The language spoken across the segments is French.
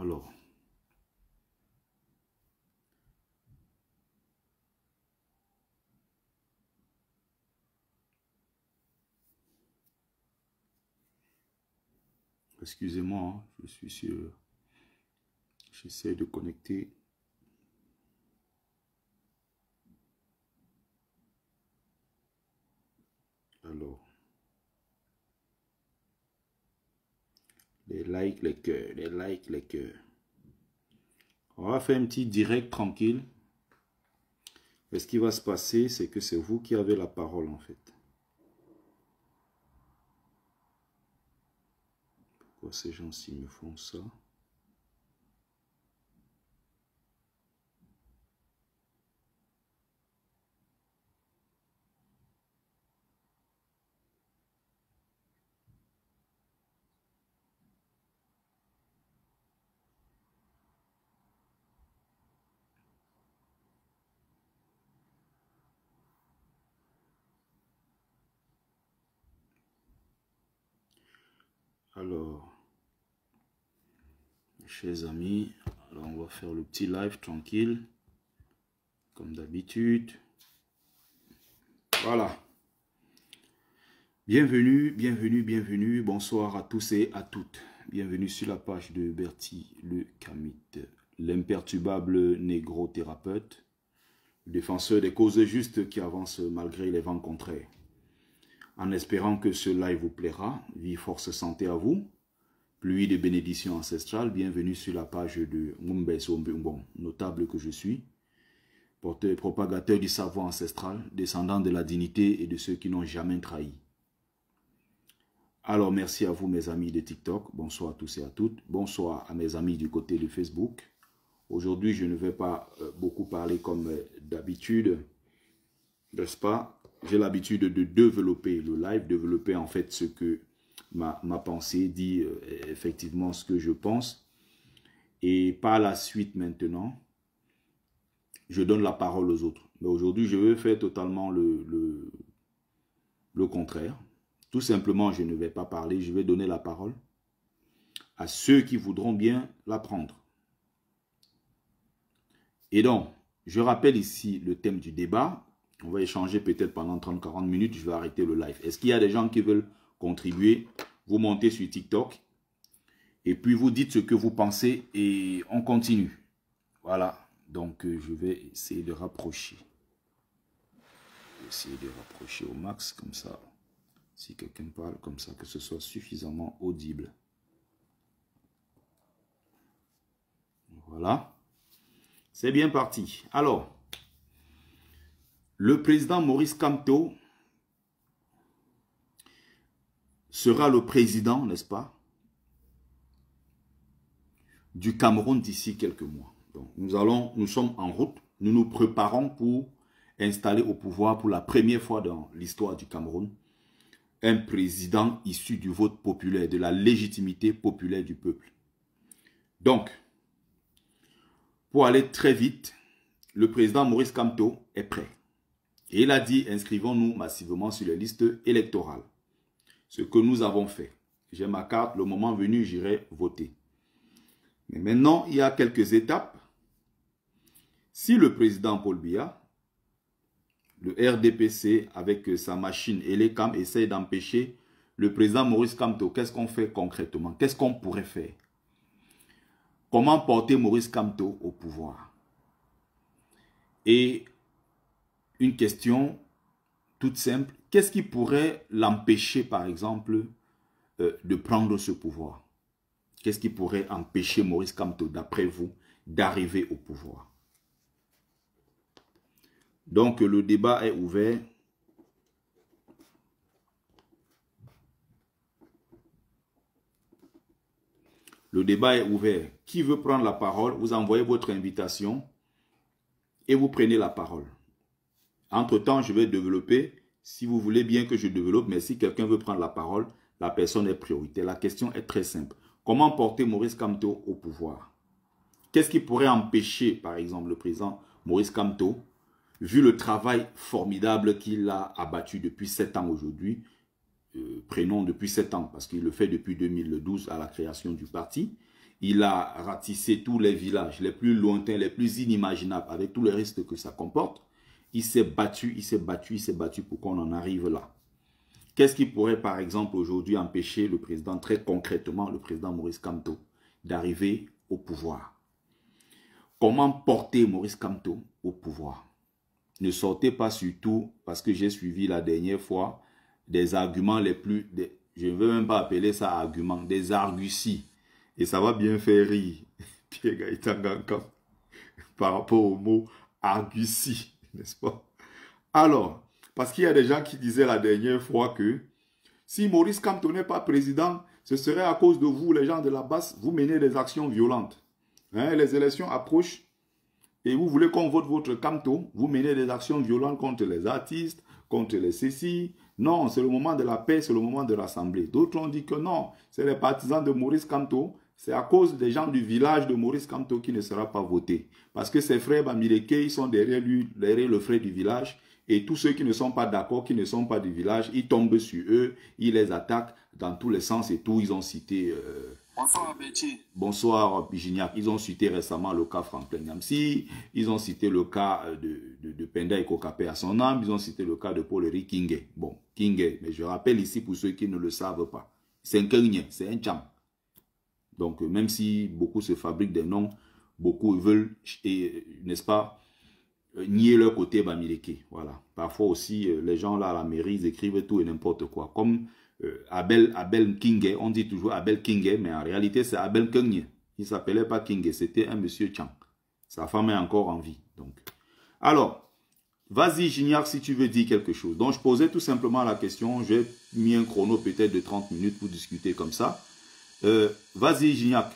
Alors, excusez-moi, hein, je suis sur... J'essaie de connecter. Alors, les likes, les cœurs, les likes, les cœurs. On va faire un petit direct tranquille. Et ce qui va se passer, c'est que c'est vous qui avez la parole en fait. Pourquoi ces gens-ci me font ça? Alors, chers amis, alors on va faire le petit live tranquille, comme d'habitude. Voilà. Bienvenue, bienvenue, bienvenue. Bonsoir à tous et à toutes. Bienvenue sur la page de Bertie le Kamite, l'imperturbable négro-thérapeute, le défenseur des causes justes qui avance malgré les vents contraires. En espérant que ce live vous plaira, vie, force, santé à vous. Pluie de bénédictions ancestrales, bienvenue sur la page de Mumbe Sombung, notable que je suis, porteur et propagateur du savoir ancestral, descendant de la dignité et de ceux qui n'ont jamais trahi. Alors merci à vous mes amis de TikTok, bonsoir à tous et à toutes, bonsoir à mes amis du côté de Facebook. Aujourd'hui je ne vais pas beaucoup parler comme d'habitude, n'est-ce pas? J'ai l'habitude de développer le live, développer en fait ce que ma pensée dit effectivement ce que je pense. Et par la suite maintenant, je donne la parole aux autres. Mais aujourd'hui, je vais faire totalement le contraire. Tout simplement, je ne vais pas parler, je vais donner la parole à ceux qui voudront bien la prendre. Et donc, je rappelle ici le thème du débat. On va échanger peut-être pendant 30-40 minutes, je vais arrêter le live. Est-ce qu'il y a des gens qui veulent contribuer? Vous montez sur TikTok et puis vous dites ce que vous pensez et on continue. Voilà, donc je vais essayer de rapprocher. Essayer de rapprocher au max comme ça. Si quelqu'un parle comme ça, que ce soit suffisamment audible. Voilà. C'est bien parti. Alors, le président Maurice Kamto sera le président, n'est-ce pas, du Cameroun d'ici quelques mois. Donc, nous sommes en route, nous nous préparons pour installer au pouvoir pour la première fois dans l'histoire du Cameroun un président issu du vote populaire, de la légitimité populaire du peuple. Donc, pour aller très vite, le président Maurice Kamto est prêt. Et il a dit, inscrivons-nous massivement sur les listes électorales. Ce que nous avons fait. J'ai ma carte, le moment venu, j'irai voter. Mais maintenant, il y a quelques étapes. Si le président Paul Biya, le RDPC, avec sa machine Elecam, essaie d'empêcher le président Maurice Kamto, qu'est-ce qu'on fait concrètement? Qu'est-ce qu'on pourrait faire? Comment porter Maurice Kamto au pouvoir? Et une question toute simple, qu'est-ce qui pourrait l'empêcher, par exemple, de prendre ce pouvoir? Qu'est-ce qui pourrait empêcher Maurice Kamto, d'après vous, d'arriver au pouvoir? Donc, le débat est ouvert. Le débat est ouvert. Qui veut prendre la parole? Vous envoyez votre invitation et vous prenez la parole. Entre-temps, je vais développer, si vous voulez bien que je développe, mais si quelqu'un veut prendre la parole, la personne est prioritaire. La question est très simple. Comment porter Maurice Kamto au pouvoir? Qu'est-ce qui pourrait empêcher, par exemple, le président Maurice Kamto, vu le travail formidable qu'il a abattu depuis 7 ans aujourd'hui, prenons depuis 7 ans, parce qu'il le fait depuis 2012 à la création du parti, Il a ratissé tous les villages les plus lointains, les plus inimaginables, avec tout le risque que ça comporte. Il s'est battu, il s'est battu, il s'est battu pour qu'on en arrive là. Qu'est-ce qui pourrait, par exemple, aujourd'hui empêcher le président, très concrètement, le président Maurice Kamto, d'arriver au pouvoir? Comment porter Maurice Kamto au pouvoir? Ne sortez pas surtout, parce que j'ai suivi la dernière fois, des arguments les plus... je ne veux même pas appeler ça arguments, des arguties. Et ça va bien faire rire Pierre Gaëtan Gankam par rapport au mot argutie, n'est-ce pas? Alors, parce qu'il y a des gens qui disaient la dernière fois que si Maurice Kamto n'est pas président, ce serait à cause de vous, les gens de la base, vous menez des actions violentes. Hein, les élections approchent et vous voulez qu'on vote votre Kamto, vous menez des actions violentes contre les artistes, contre les ceci. Non, c'est le moment de la paix, c'est le moment de l'Assemblée. D'autres ont dit que non, c'est les partisans de Maurice Kamto, c'est à cause des gens du village de Maurice Kamto qui ne sera pas voté. Parce que ses frères Bamileke, ils sont derrière lui, derrière le frère du village. Et tous ceux qui ne sont pas d'accord, qui ne sont pas du village, ils tombent sur eux, ils les attaquent dans tous les sens et tout. Ils ont cité... Bonsoir Betty. Bonsoir Pigignac. Ils ont cité récemment le cas Franklin Nyamsi. Ils ont cité le cas de Penda et Kokapé à son âme. Ils ont cité le cas de Paul-Henri Kingé. Bon, Kingé, mais je rappelle ici pour ceux qui ne le savent pas. C'est un Kenyien, c'est un Tcham. Donc, même si beaucoup se fabriquent des noms, beaucoup veulent, n'est-ce pas, nier leur côté Bamileke. Voilà. Parfois aussi, les gens là à la mairie, ils écrivent tout et n'importe quoi. Comme Abel Kingé, on dit toujours Abel Kingé, mais en réalité, c'est Abel Kengye. Il ne s'appelait pas Kingé, c'était un monsieur Chang. Sa femme est encore en vie. Donc. Alors, vas-y, Gignac, si tu veux dire quelque chose. Donc, je posais tout simplement la question. J'ai mis un chrono peut-être de 30 minutes pour discuter comme ça. Vas-y, Gignac.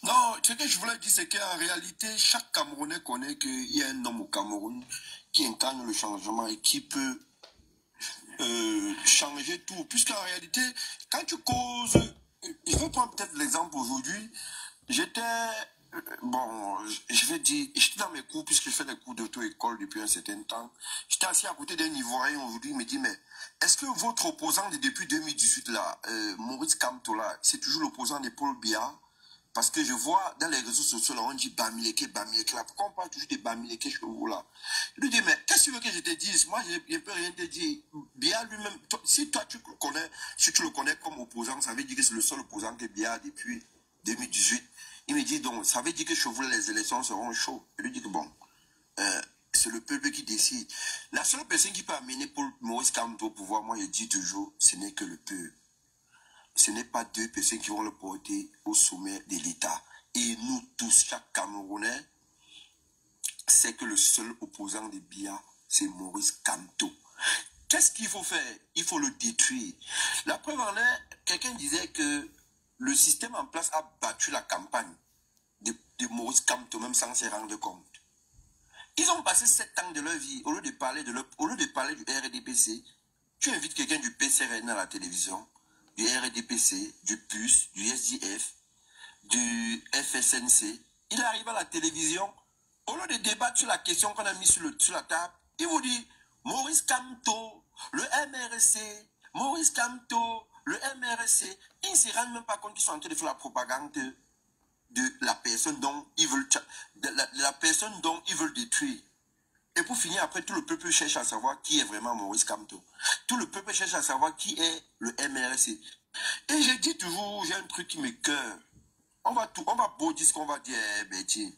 Non, ce que je voulais dire, c'est qu'en réalité, chaque Camerounais connaît qu'il y a un homme au Cameroun qui incarne le changement et qui peut changer tout. Puisqu'en réalité, quand tu causes... Je vais prendre peut-être l'exemple aujourd'hui. J'étais... Bon, je vais dire... J'étais dans mes cours, puisque je fais des cours d'auto-école depuis un certain temps. J'étais assis à côté d'un Ivoirien aujourd'hui. Il me dit, mais est-ce que votre opposant depuis 2018, là, Maurice Kamto, là, c'est toujours l'opposant de Paul Biya? Parce que je vois dans les réseaux sociaux, là, on dit Bamileke, Bamileke, là. Pourquoi on parle toujours de Bamileke chez vous, là? Je lui dis, mais qu'est-ce que tu veux que je te dise? Moi, je ne peux rien te dire. Biya lui-même, si toi, tu le connais, si tu le connais comme opposant, ça veut dire que c'est le seul opposant que Biya a depuis 2018. Il me dit, donc, ça veut dire que chez vous, les élections seront chaudes. Je lui dis que bon, c'est le peuple qui décide. La seule personne qui peut amener Paul Maurice Kamto au pouvoir, moi, je dis toujours, ce n'est que le peuple. Ce n'est pas deux personnes qui vont le porter au sommet de l'État. Et nous tous, chaque Camerounais, c'est que le seul opposant de Biya, c'est Maurice Kamto. Qu'est-ce qu'il faut faire? Il faut le détruire. La preuve en est, quelqu'un disait que le système en place a battu la campagne de Maurice Kamto, même sans se rendre compte. Ils ont passé 7 ans de leur vie, au lieu de parler du RDPC, tu invites quelqu'un du PCRN à la télévision, du RDPC, du PUS, du SDF, du FSNC. Il arrive à la télévision, au lieu de débattre sur la question qu'on a mise sur la table, il vous dit Maurice Kamto, le MRC, Maurice Kamto, le MRC. Ils ne se rendent même pas compte qu'ils sont en train de faire la propagande de la personne dont ils veulent, la personne dont ils veulent détruire. Et pour finir, après, tout le peuple cherche à savoir qui est vraiment Maurice Kamto. Tout le peuple cherche à savoir qui est le MRC. Et je dis toujours, j'ai un truc qui me cœur. On va beau dire ce qu'on va dire, Betty.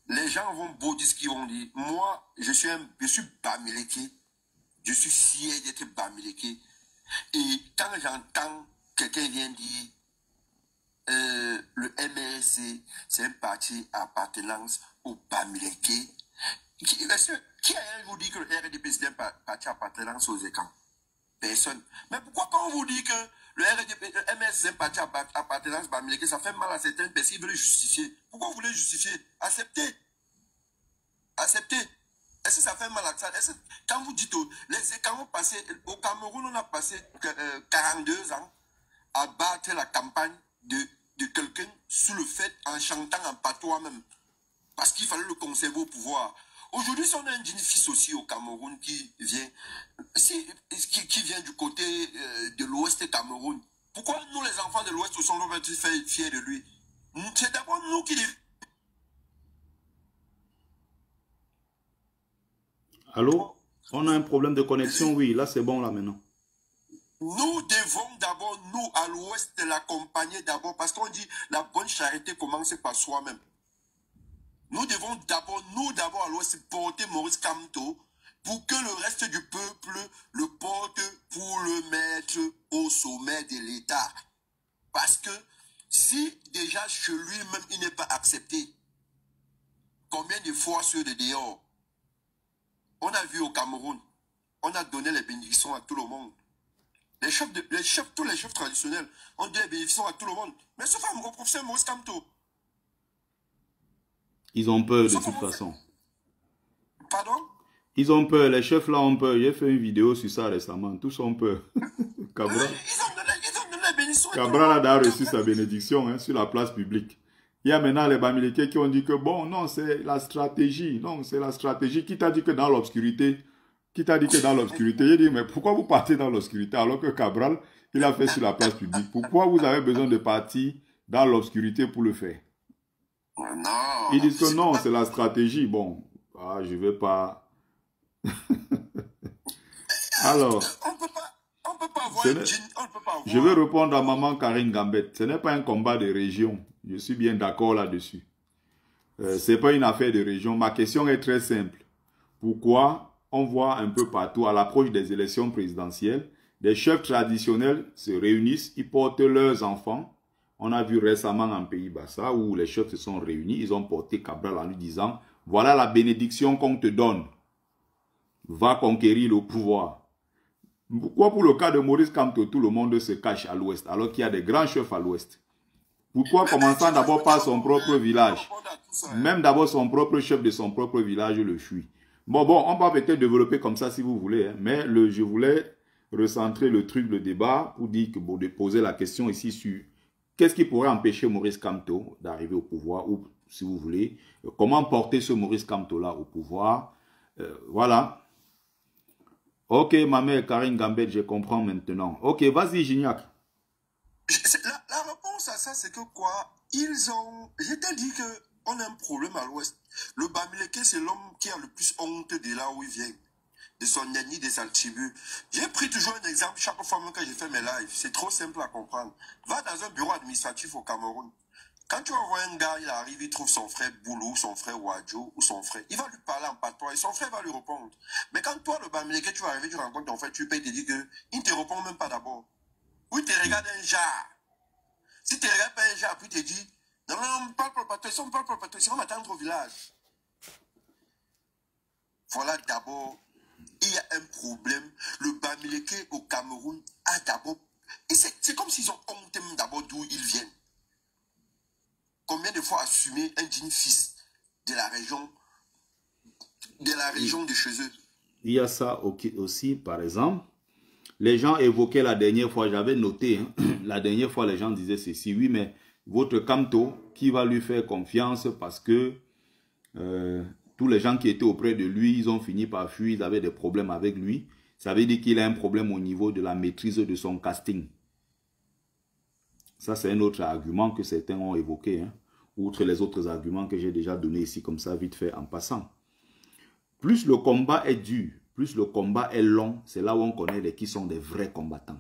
Les gens vont beau dire ce qu'ils vont dire. Moi, je suis Bamileke. Je suis fier d'être Bamileke. Et quand j'entends quelqu'un vient dire le MRC, c'est un parti à appartenance au Bamileke. Qui a vous dit que le RDP c'est un parti à appartenance aux écrans? Personne. Mais pourquoi quand on vous dit que le RDP, le MS c'est un parti à appartenance Bamileke, ça fait mal à certaines personnes, ils veulent justifier. Pourquoi vous voulez justifier? Acceptez. Acceptez. Est-ce que ça fait mal à ça? Quand vous dites, les écrans ont passé, au Cameroun, on a passé 42 ans à battre la campagne de quelqu'un sous le fait, en chantant en patois même. Parce qu'il fallait le conserver au pouvoir. Aujourd'hui, si on a un fils aussi au Cameroun qui vient du côté de l'ouest Cameroun, Pourquoi nous, les enfants de l'Ouest, nous sommes fiers de lui? C'est d'abord nous qui... Allô? On a un problème de connexion, oui. Là, c'est bon, là, maintenant. Nous devons d'abord, nous, à l'Ouest, l'accompagner d'abord, parce qu'on dit la bonne charité commence par soi-même. Nous devons d'abord, à l'Ouest, porter Maurice Kamto pour que le reste du peuple le porte pour le mettre au sommet de l'État. Parce que si déjà chez lui-même, il n'est pas accepté, combien de fois ceux de dehors? On a vu au Cameroun, on a donné les bénédictions à tout le monde. Tous les chefs traditionnels ont donné les bénédictions à tout le monde. Mais sauf au professeur Maurice Kamto. Ils ont peur de toute façon. Pardon? Ils ont peur, les chefs là ont peur. J'ai fait une vidéo sur ça récemment. Tous ont peur. Cabral. Ils ont donné la bénédiction. Cabral a reçu sa bénédiction hein, sur la place publique. Il y a maintenant les Bamileke qui ont dit que bon, non, c'est la stratégie. Non, c'est la stratégie. Qui t'a dit que dans l'obscurité? Qui t'a dit que dans l'obscurité? J'ai dit, mais pourquoi vous partez dans l'obscurité alors que Cabral, il a fait sur la place publique? Pourquoi vous avez besoin de partir dans l'obscurité pour le faire? Non. Ils disent que non, c'est la stratégie. Bon, je ne vais pas... Alors, on peut pas avoir je vais répondre à maman Karine Gambette. Ce n'est pas un combat de région. Je suis bien d'accord là-dessus. Ce n'est pas une affaire de région. Ma question est très simple. Pourquoi on voit un peu partout, à l'approche des élections présidentielles, des chefs traditionnels se réunissent, ils portent leurs enfants. On a vu récemment en Pays-Bas où les chefs se sont réunis, ils ont porté Cabral en lui disant « Voilà la bénédiction qu'on te donne. Va conquérir le pouvoir. » Pourquoi pour le cas de Maurice Kamto, tout le monde se cache à l'ouest, alors qu'il y a des grands chefs à l'ouest? Pourquoi commençant d'abord par son propre village? Même d'abord son propre chef de son propre village le fuit. Bon, on va peut-être développer comme ça si vous voulez, hein, mais je voulais recentrer le truc, le débat, pour dire que de poser la question ici sur qu'est-ce qui pourrait empêcher Maurice Kamto d'arriver au pouvoir, ou si vous voulez, comment porter ce Maurice Kamto-là au pouvoir. Voilà. Ok, ma mère Karine Gambette, je comprends maintenant. Ok, vas-y, Gignac. La réponse à ça, c'est que quoi? Je t'ai dit qu'on a un problème à l'ouest. Le Bamileke, c'est l'homme qui a le plus honte de là où il vient. De son ennemi, de sa tribu. J'ai pris toujours un exemple chaque fois même que j'ai fait mes lives. C'est trop simple à comprendre. Va dans un bureau administratif au Cameroun. Quand tu envoies un gars, il arrive, il trouve son frère Boulou, son frère Wadjo ou son frère. Il va lui parler en patois et son frère va lui répondre. Mais quand toi, le Bamileke, tu vas arriver, tu rencontres ton frère, tu payes, il te dit qu'il ne te répond même pas d'abord. Ou il te regarde un jar. Si tu ne regardes pas un jar, puis il te dit, non, on parle pas de on parle pas de on va m'attendre au village. Voilà d'abord, il y a un problème. Le Bamileke au Cameroun a d'abord... Et c'est comme s'ils ont honte d'abord d'où ils viennent. Combien de fois assumer un digne fils de la région de chez eux? Il y a ça aussi, par exemple. Les gens évoquaient la dernière fois, j'avais noté, hein, la dernière fois les gens disaient ceci, oui, mais votre Kamto, qui va lui faire confiance parce que tous les gens qui étaient auprès de lui, ils ont fini par fuir, ils avaient des problèmes avec lui. Ça veut dire qu'il a un problème au niveau de la maîtrise de son casting. Ça, c'est un autre argument que certains ont évoqué, hein, outre les autres arguments que j'ai déjà donnés ici, comme ça, vite fait, en passant. Plus le combat est dur, plus le combat est long, c'est là où on connaît qui sont des vrais combattants.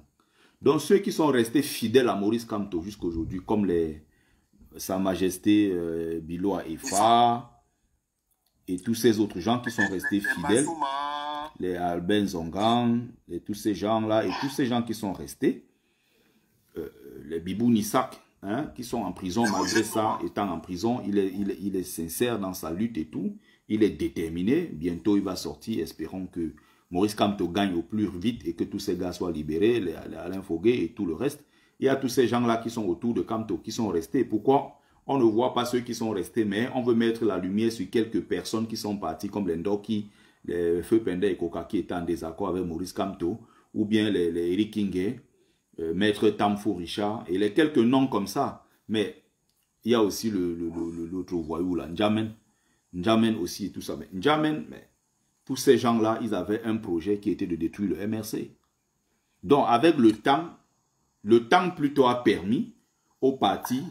Donc, ceux qui sont restés fidèles à Maurice Kamto jusqu'à aujourd'hui, comme Sa Majesté Biloa Efa et tous ces autres gens qui sont restés fidèles, les Albin Zongang, et tous ces gens-là, et tous ces gens qui sont restés, les Bibou Nissak, hein, qui sont en prison, malgré ça, étant en prison, il est sincère dans sa lutte et tout, il est déterminé, bientôt il va sortir, espérons que Maurice Kamto gagne au plus vite et que tous ces gars soient libérés, les Alain Foguet et tout le reste. Il y a tous ces gens-là qui sont autour de Kamto, qui sont restés. Pourquoi on ne voit pas ceux qui sont restés, mais on veut mettre la lumière sur quelques personnes qui sont parties, comme les Ndoki, les Feu Penda et Koka qui étaient en désaccord avec Maurice Kamto, ou bien les Eric Kingé, Maître Tamfo Richard, et les quelques noms comme ça. Mais il y a aussi l'autre voyou là, N'Djamen aussi et tout ça. Mais N'Djamen, mais tous ces gens-là, ils avaient un projet qui était de détruire le MRC. Donc avec le temps, Le temps plutôt a permis au parti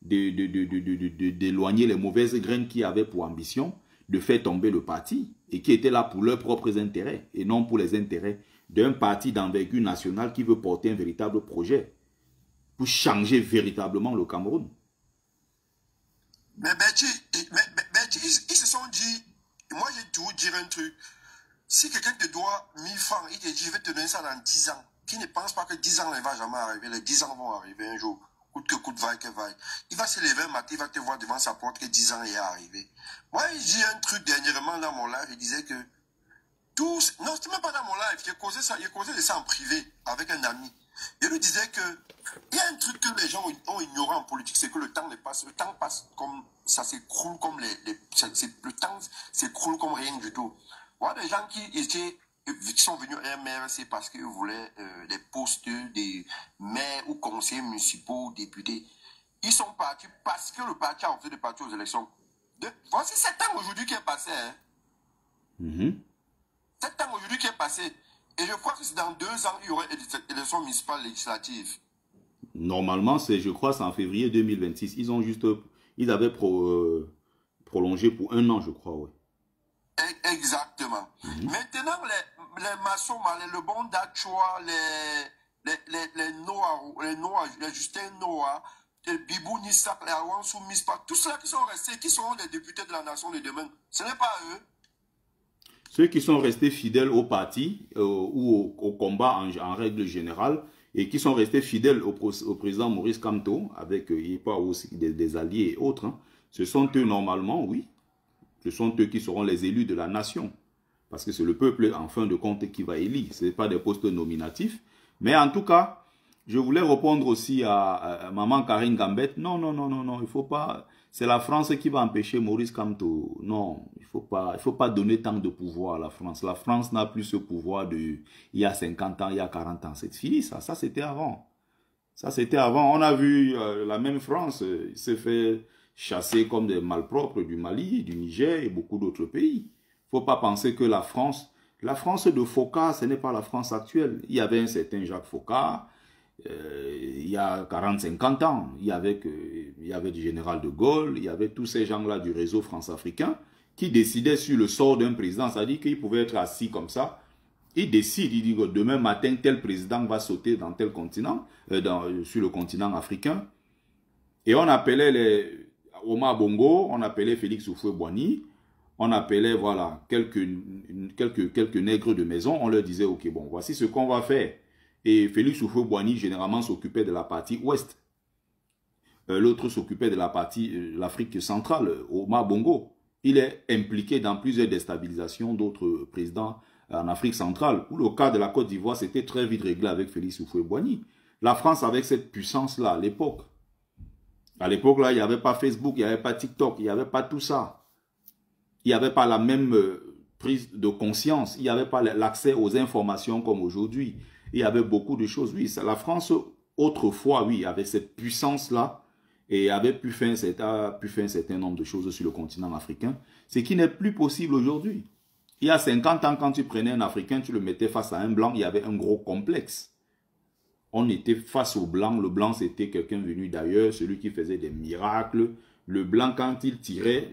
d'éloigner les mauvaises graines qui avaient pour ambition de faire tomber le parti et qui étaient là pour leurs propres intérêts et non pour les intérêts d'un parti d'envergure nationale qui veut porter un véritable projet pour changer véritablement le Cameroun. Mais Betty, ils se sont dit, moi j'ai dû dire un truc, si quelqu'un te doit 1000 francs, il te dit je vais te donner ça dans 10 ans, qui ne pense pas que 10 ans ne va jamais arriver, les 10 ans vont arriver un jour, coûte que coûte, vaille que vaille. Il va se lever un matin, il va te voir devant sa porte que 10 ans est arrivé. Moi j'ai dit un truc dernièrement dans mon live, il disait que tous, non c'était même pas dans mon live, j'ai causé de ça en privé avec un ami. Je lui disais que il y a un truc que les gens ont ignoré en politique, c'est que le temps passe comme ça s'écroule comme le temps s'écroule comme rien du tout. Voilà des gens qui sont venus à MRC parce qu'ils voulaient des postes de maires ou conseillers municipaux, députés. Ils sont partis parce que le parti a refusé de partir aux élections. Voici 7 ans aujourd'hui qui est passé. Hein. 7 ans aujourd'hui qui est passé. Et je crois que c'est dans 2 ans, il y aurait des élections municipales législatives. Normalement, je crois, c'est en février 2026. Ils avaient prolongé pour 1 an, je crois, ouais. Exactement. Maintenant, les maçons, le bon d'Achua, les Justin Noah, les Bibou Nissak, les Awansou Mispa, tous ceux qui sont restés, qui seront les députés de la nation de demain, ce n'est pas eux. Ceux qui sont restés fidèles au parti ou au combat en règle générale et qui sont restés fidèles au président Maurice Kamto, avec pas aussi des alliés et autres, hein, ce sont eux normalement, oui. Ce sont eux qui seront les élus de la nation. Parce que c'est le peuple, en fin de compte, qui va élire. Ce n'est pas des postes nominatifs. Mais en tout cas, je voulais répondre aussi à maman Karine Gambette. Non, non, non, non, non, il ne faut pas... C'est la France qui va empêcher Maurice Kamto. Non, il ne faut pas donner tant de pouvoir à la France. La France n'a plus ce pouvoir il y a 50 ans, il y a 40 ans. C'est fini, ça. Ça, c'était avant. Ça, c'était avant. On a vu la même France s'est fait chasser comme des malpropres du Mali, du Niger et beaucoup d'autres pays. Il ne faut pas penser que la France de Foccart, ce n'est pas la France actuelle. Il y avait un certain Jacques Foccart, il y a 40-50 ans. Il y avait du général de Gaulle, il y avait tous ces gens-là du réseau France-Africain qui décidaient sur le sort d'un président. C'est-à-dire qu'ils pouvaient être assis comme ça. Ils décident, ils disent que demain matin, tel président va sauter dans tel continent, sur le continent africain. Et on appelait les Omar Bongo, on appelait Félix Houphouët-Boigny, on appelait, voilà, quelques nègres de maison, on leur disait, ok, bon, voici ce qu'on va faire. Et Félix Houphouët-Boigny, généralement, s'occupait de la partie ouest. L'autre s'occupait de la partie, l'Afrique centrale, Omar Bongo. Il est impliqué dans plusieurs déstabilisations d'autres présidents en Afrique centrale, où le cas de la Côte d'Ivoire, c'était très vite réglé avec Félix Houphouët-Boigny. La France, avec cette puissance-là, à l'époque, là, il n'y avait pas Facebook, il n'y avait pas TikTok, il n'y avait pas tout ça. Il n'y avait pas la même prise de conscience, il n'y avait pas l'accès aux informations comme aujourd'hui. Il y avait beaucoup de choses. Oui, la France, autrefois, oui, avait cette puissance-là et avait pu faire un certain nombre de choses sur le continent africain, ce qui n'est plus possible aujourd'hui. Il y a 50 ans, quand tu prenais un Africain, tu le mettais face à un Blanc, il y avait un gros complexe. On était face au Blanc. Le Blanc, c'était quelqu'un venu d'ailleurs, celui qui faisait des miracles. Le Blanc, quand il tirait,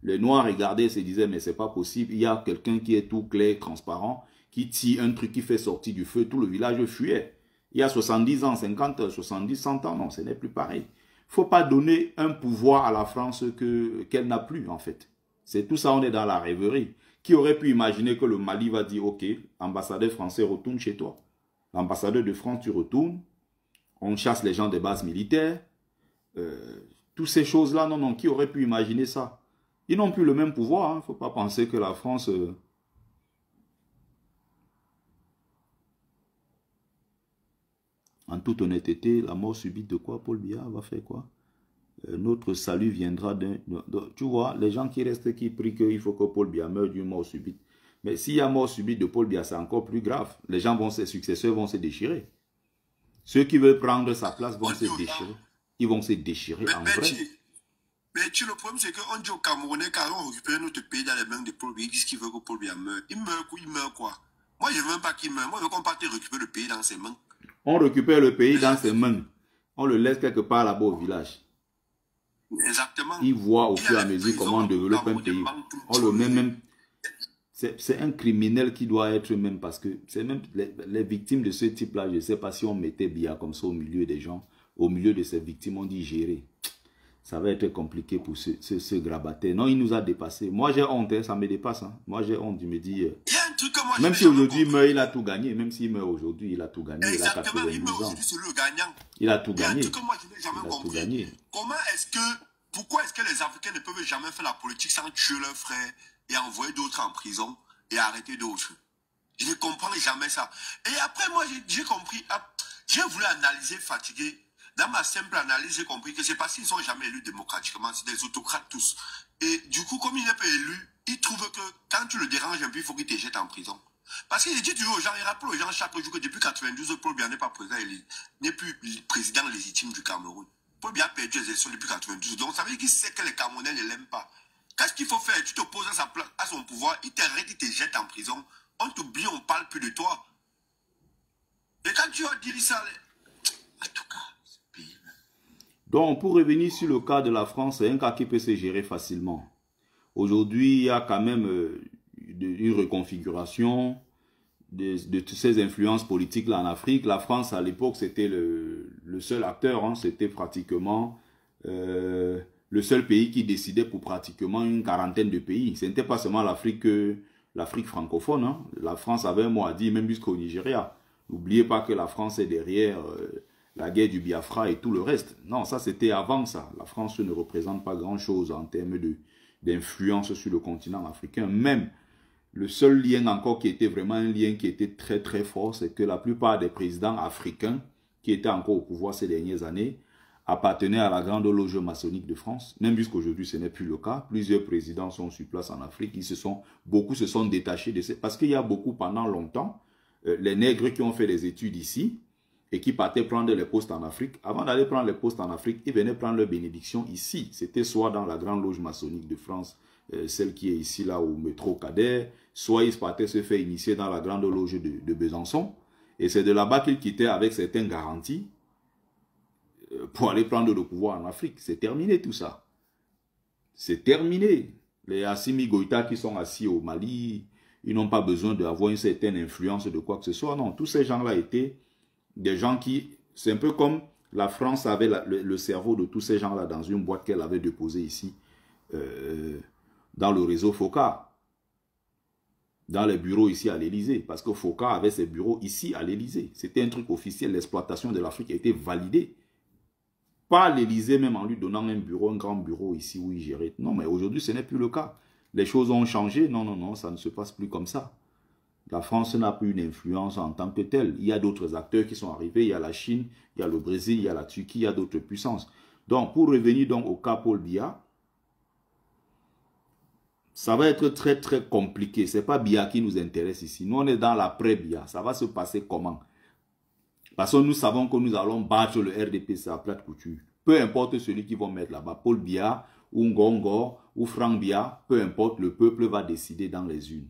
les Noirs regardaient et se disaient, mais c'est pas possible. Il y a quelqu'un qui est tout clair, transparent, qui tire un truc qui fait sortir du feu. Tout le village fuyait. Il y a 70 ans, 50, 70, 100 ans, non, ce n'est plus pareil. Il ne faut pas donner un pouvoir à la France qu'elle n'a plus, en fait. C'est tout ça, on est dans la rêverie. Qui aurait pu imaginer que le Mali va dire, ok, ambassadeur français, retourne chez toi. L'ambassadeur de France, tu retournes. On chasse les gens des bases militaires. Toutes ces choses-là, non, non, qui aurait pu imaginer ça? Ils n'ont plus le même pouvoir. Il ne faut pas penser que la France... En toute honnêteté, la mort subite de quoi? Paul Biya va faire quoi? Notre salut viendra d'un... Tu vois, les gens qui restent, qui prient qu'il faut que Paul Biya meure d'une mort subite. Mais s'il y a mort subite de Paul Biya, c'est encore plus grave. Les gens ses successeurs vont se déchirer. Ceux qui veulent prendre sa place vont se déchirer. Ils vont se déchirer en vrai. Mais le problème, c'est qu'on dit aux Camerounais, quand on récupère notre pays dans les mains de Paul Biya, ils disent qu'ils veulent que Paul Biya meure. Il meurt quoi? Moi, je ne veux même pas qu'il meure. Moi, je veux qu'on parte récupérer le pays dans ses mains. On récupère le pays dans ses mains. On le laisse quelque part là-bas au village. Exactement. Il voit au fur et à mesure comment on développe un pays. On le met même... C'est un criminel qui doit être même, parce que c'est même les victimes de ce type-là, je ne sais pas si on mettait Biya comme ça au milieu des gens, au milieu de ces victimes, on dit gérer. Ça va être compliqué pour ce grabataire. Non, il nous a dépassé. Moi, j'ai honte, hein, ça me dépasse. Hein. Moi, j'ai honte, je me dis... Il y a un truc que moi, même si aujourd'hui il meurt, il a tout gagné. Même s'il meurt aujourd'hui, il a tout gagné. Exactement, il a 92 ans. C'est le gagnant. Il a tout gagné. Il y a un truc que moi, je n'ai jamais compris. Comment est-ce que... Pourquoi est-ce que les Africains ne peuvent jamais faire la politique sans tuer leurs frères et envoyer d'autres en prison et arrêter d'autres? Je ne comprends jamais ça. Et après, moi, j'ai compris... J'ai voulu analyser, fatigué. Dans ma simple analyse, j'ai compris que c'est parce qu'ils ne sont jamais élus démocratiquement. C'est des autocrates tous. Et du coup, comme il n'est pas élu, il trouve que quand tu le déranges un peu, il faut qu'il te jette en prison. Parce qu'il dit toujours aux gens, il rappelle aux gens chaque jour que depuis 92, Paul Biya n'est pas président, n'est plus président légitime du Cameroun. Paul Biya a perdu les élections depuis 92. Donc ça veut dire qu'il sait que les Camerounais ne l'aiment pas. Qu'est-ce qu'il faut faire? Tu te poses à son pouvoir, il t'arrête, il te jette en prison. On t'oublie, on ne parle plus de toi. Et quand tu as dit ça, en tout cas, c'est pire. Donc, pour revenir sur le cas de la France, c'est un cas qui peut se gérer facilement. Aujourd'hui, il y a quand même une reconfiguration de toutes ces influences politiques là en Afrique. La France, à l'époque, c'était le seul acteur. Hein, c'était pratiquement le seul pays qui décidait pour pratiquement une quarantaine de pays. Ce n'était pas seulement l'Afrique francophone. Hein. La France avait un mot à dire, même jusqu'au Nigeria. N'oubliez pas que la France est derrière la guerre du Biafra et tout le reste. Non, ça c'était avant ça. La France ne représente pas grand-chose en termes d'influence sur le continent africain. Même le seul lien encore qui était vraiment un lien qui était très très fort, c'est que la plupart des présidents africains qui étaient encore au pouvoir ces dernières années appartenaient à la grande loge maçonnique de France. Même jusqu'aujourd'hui, ce n'est plus le cas. Plusieurs présidents sont sur place en Afrique. Beaucoup se sont détachés de ça. Parce qu'il y a beaucoup, pendant longtemps, les nègres qui ont fait des études ici et qui partaient prendre les postes en Afrique, avant d'aller prendre les postes en Afrique, ils venaient prendre leur bénédiction ici. C'était soit dans la grande loge maçonnique de France, celle qui est ici, là, au métro Cadet, soit ils partaient se faire initier dans la grande loge de Besançon. Et c'est de là-bas qu'ils quittaient avec certaines garanties pour aller prendre le pouvoir en Afrique. C'est terminé tout ça. C'est terminé. Les Assimi Goïta qui sont assis au Mali, ils n'ont pas besoin d'avoir une certaine influence de quoi que ce soit. Non, tous ces gens-là étaient des gens qui... C'est un peu comme la France avait le cerveau de tous ces gens-là dans une boîte qu'elle avait déposée ici, dans le réseau FOCA, dans les bureaux ici à l'Élysée. Parce que FOCA avait ses bureaux ici à l'Élysée. C'était un truc officiel. L'exploitation de l'Afrique a été validée. Pas l'Élysée même en lui donnant un bureau, un grand bureau ici où il gérait. Non, mais aujourd'hui, ce n'est plus le cas. Les choses ont changé. Non, non, non, ça ne se passe plus comme ça. La France n'a plus une influence en tant que telle. Il y a d'autres acteurs qui sont arrivés. Il y a la Chine, il y a le Brésil, il y a la Turquie, il y a d'autres puissances. Donc, pour revenir donc au cas Paul Biya, ça va être très, très compliqué. Ce n'est pas Biya qui nous intéresse ici. Nous, on est dans l'après-Biya. Ça va se passer comment? Parce que nous savons que nous allons battre le RDPC à plate couture. Peu importe celui qui va mettre là-bas, Paul Biya, ou Ngongo, ou Franck Biya, peu importe, le peuple va décider dans les urnes.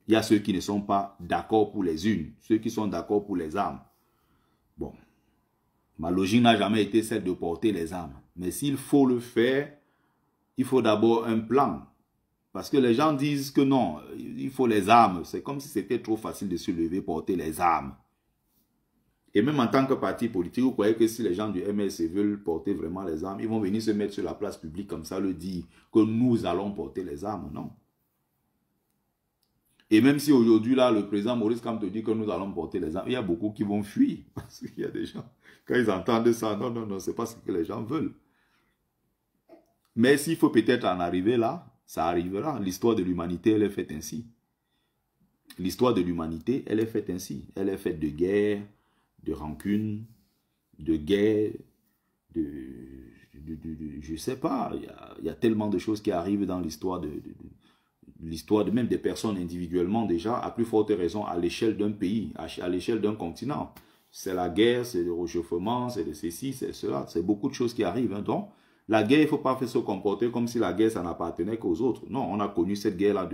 Il y a ceux qui ne sont pas d'accord pour les urnes, ceux qui sont d'accord pour les armes. Bon, ma logique n'a jamais été celle de porter les armes. Mais s'il faut le faire, il faut d'abord un plan. Parce que les gens disent que non, il faut les armes. C'est comme si c'était trop facile de se lever, porter les armes. Et même en tant que parti politique, vous croyez que si les gens du MLC veulent porter vraiment les armes, ils vont venir se mettre sur la place publique comme ça, le dire que nous allons porter les armes, non. Et même si aujourd'hui, là, le président Maurice Kamto dit que nous allons porter les armes, il y a beaucoup qui vont fuir. Parce qu'il y a des gens, quand ils entendent ça, non, non, non, c'est pas ce que les gens veulent. Mais s'il faut peut-être en arriver là, ça arrivera. L'histoire de l'humanité, elle est faite ainsi. L'histoire de l'humanité, elle est faite ainsi. Elle est faite de guerre, de rancune, de guerre, je ne sais pas, il y a tellement de choses qui arrivent dans l'histoire même des personnes individuellement déjà, à plus forte raison à l'échelle d'un pays, à l'échelle d'un continent. C'est la guerre, c'est le réchauffement, c'est de ceci, c'est cela, c'est beaucoup de choses qui arrivent. Hein. Donc, la guerre, il ne faut pas se comporter comme si la guerre, ça n'appartenait qu'aux autres. Non, on a connu cette guerre-là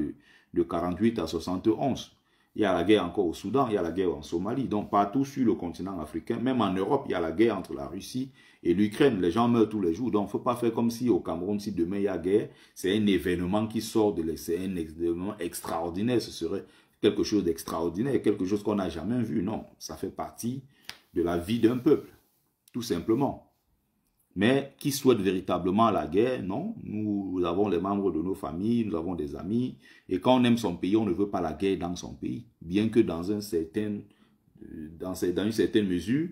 de 48 à 71. Il y a la guerre encore au Soudan, il y a la guerre en Somalie. Donc partout sur le continent africain, même en Europe, il y a la guerre entre la Russie et l'Ukraine. Les gens meurent tous les jours. Donc il ne faut pas faire comme si au Cameroun, si demain il y a guerre, c'est un événement qui sort de c'est un événement extraordinaire. Ce serait quelque chose d'extraordinaire, quelque chose qu'on n'a jamais vu. Non, ça fait partie de la vie d'un peuple, tout simplement. Mais qui souhaite véritablement la guerre? Non. Nous avons les membres de nos familles, nous avons des amis. Et quand on aime son pays, on ne veut pas la guerre dans son pays. Bien que dans une certaine mesure,